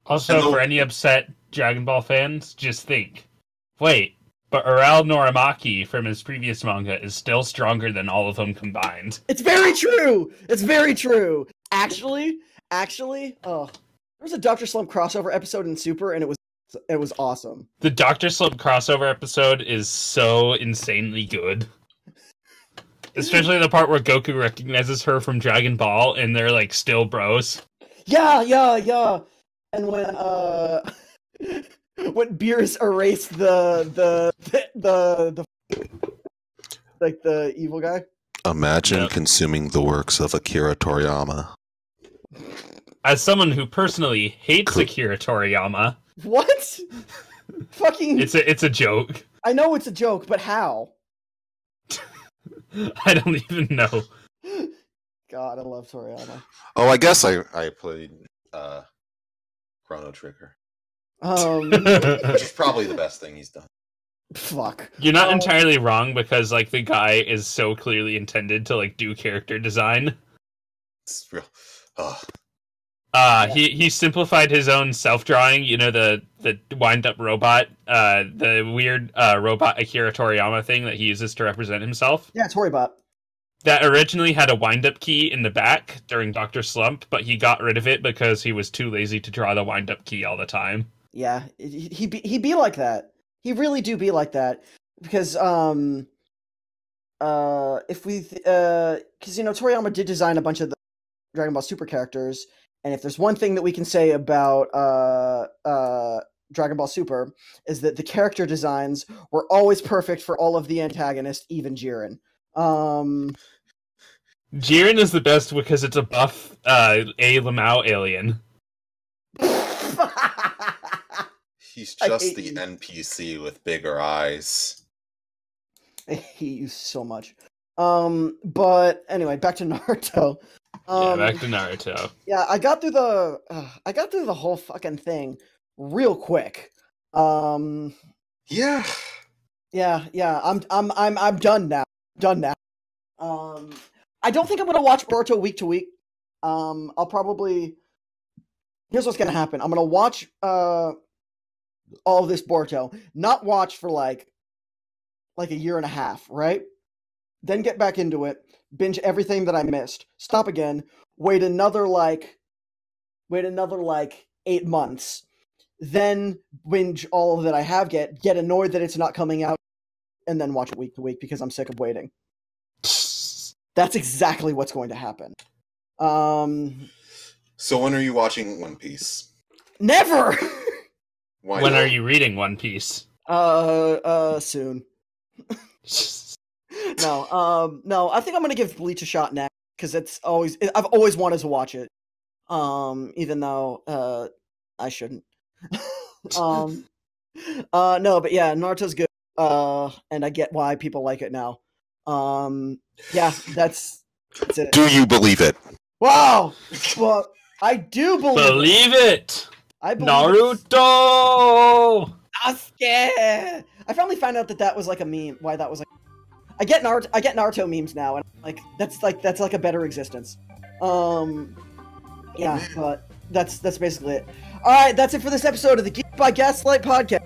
Also, for any upset Dragon Ball fans, just think, wait, but Arel Norimaki from his previous manga is still stronger than all of them combined. It's very true. It's very true. Actually, there was a Dr. Slump crossover episode in Super, and it was awesome. The Dr. Slump crossover episode is so insanely good. Especially the part where Goku recognizes her from Dragon Ball, and they're like still bros. Yeah. And when Beerus erased the like the evil guy. Imagine consuming the works of Akira Toriyama. As someone who personally hates Akira Toriyama, what? Fucking. It's a joke. I know it's a joke, but how? I don't even know. God, I love Toriyama. Oh, I guess I played Chrono Trigger. Which is probably the best thing he's done. Fuck. You're not entirely wrong, because like the guy is so clearly intended to like do character design. It's real. He simplified his own self-drawing, you know, the wind-up robot, the weird robot Akira Toriyama thing that he uses to represent himself. Yeah, Toribot. That originally had a wind-up key in the back during Dr. Slump, but he got rid of it because he was too lazy to draw the wind-up key all the time. Yeah, he be like that. He really do be like that. Because, if we, because, you know, Toriyama did design a bunch of the Dragon Ball Super characters, and if there's one thing that we can say about Dragon Ball Super, is that the character designs were always perfect for all of the antagonists, even Jiren. Jiren is the best because it's a buff Lamau alien. He's just the NPC with bigger eyes. I hate you so much. But anyway, back to Naruto. Back to Naruto. Yeah, I got through the whole fucking thing real quick. Yeah. I'm done now. I don't think I'm gonna watch Naruto week to week. I'll probably. Here's what's gonna happen. I'm gonna watch all of this Boruto, not watch for like a year and a half, right? Then get back into it, binge everything that I missed, stop again, wait another 8 months, then binge all of that I have, get annoyed that it's not coming out, and then watch it week to week because I'm sick of waiting. That's exactly what's going to happen. So when are you watching One Piece? Never! When are you reading One Piece? Soon. No, I think I'm gonna give Bleach a shot next, because I've always wanted to watch it. Even though, I shouldn't. No, but yeah, Naruto's good. And I get why people like it now. Yeah, that's it. Do you believe it? Wow! Well, I do believe it! I believe Naruto! Sasuke! I finally found out that was like a meme. Why that was like. I get Naruto memes now, and that's like a better existence. Yeah, but that's basically it. All right, that's it for this episode of the Geeks by Gaslight Podcast.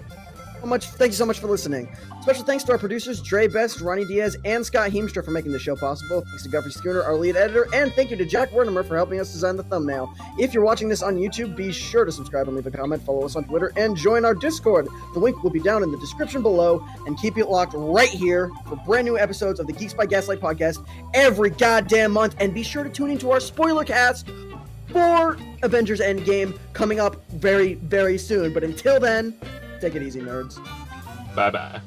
Thank you so much for listening. Special thanks to our producers, Dre Best, Ronnie Diaz, and Scott Heemstra for making the show possible. Thanks to Guthrie Schooner, our lead editor, and thank you to Jack Wernimer for helping us design the thumbnail. If you're watching this on YouTube, be sure to subscribe and leave a comment, follow us on Twitter, and join our Discord. The link will be down in the description below, and keep it locked right here for brand new episodes of the Geeks by Gaslight Podcast every goddamn month, and be sure to tune into our spoiler cast for Avengers Endgame coming up very, very soon. But until then, take it easy, nerds. Bye-bye.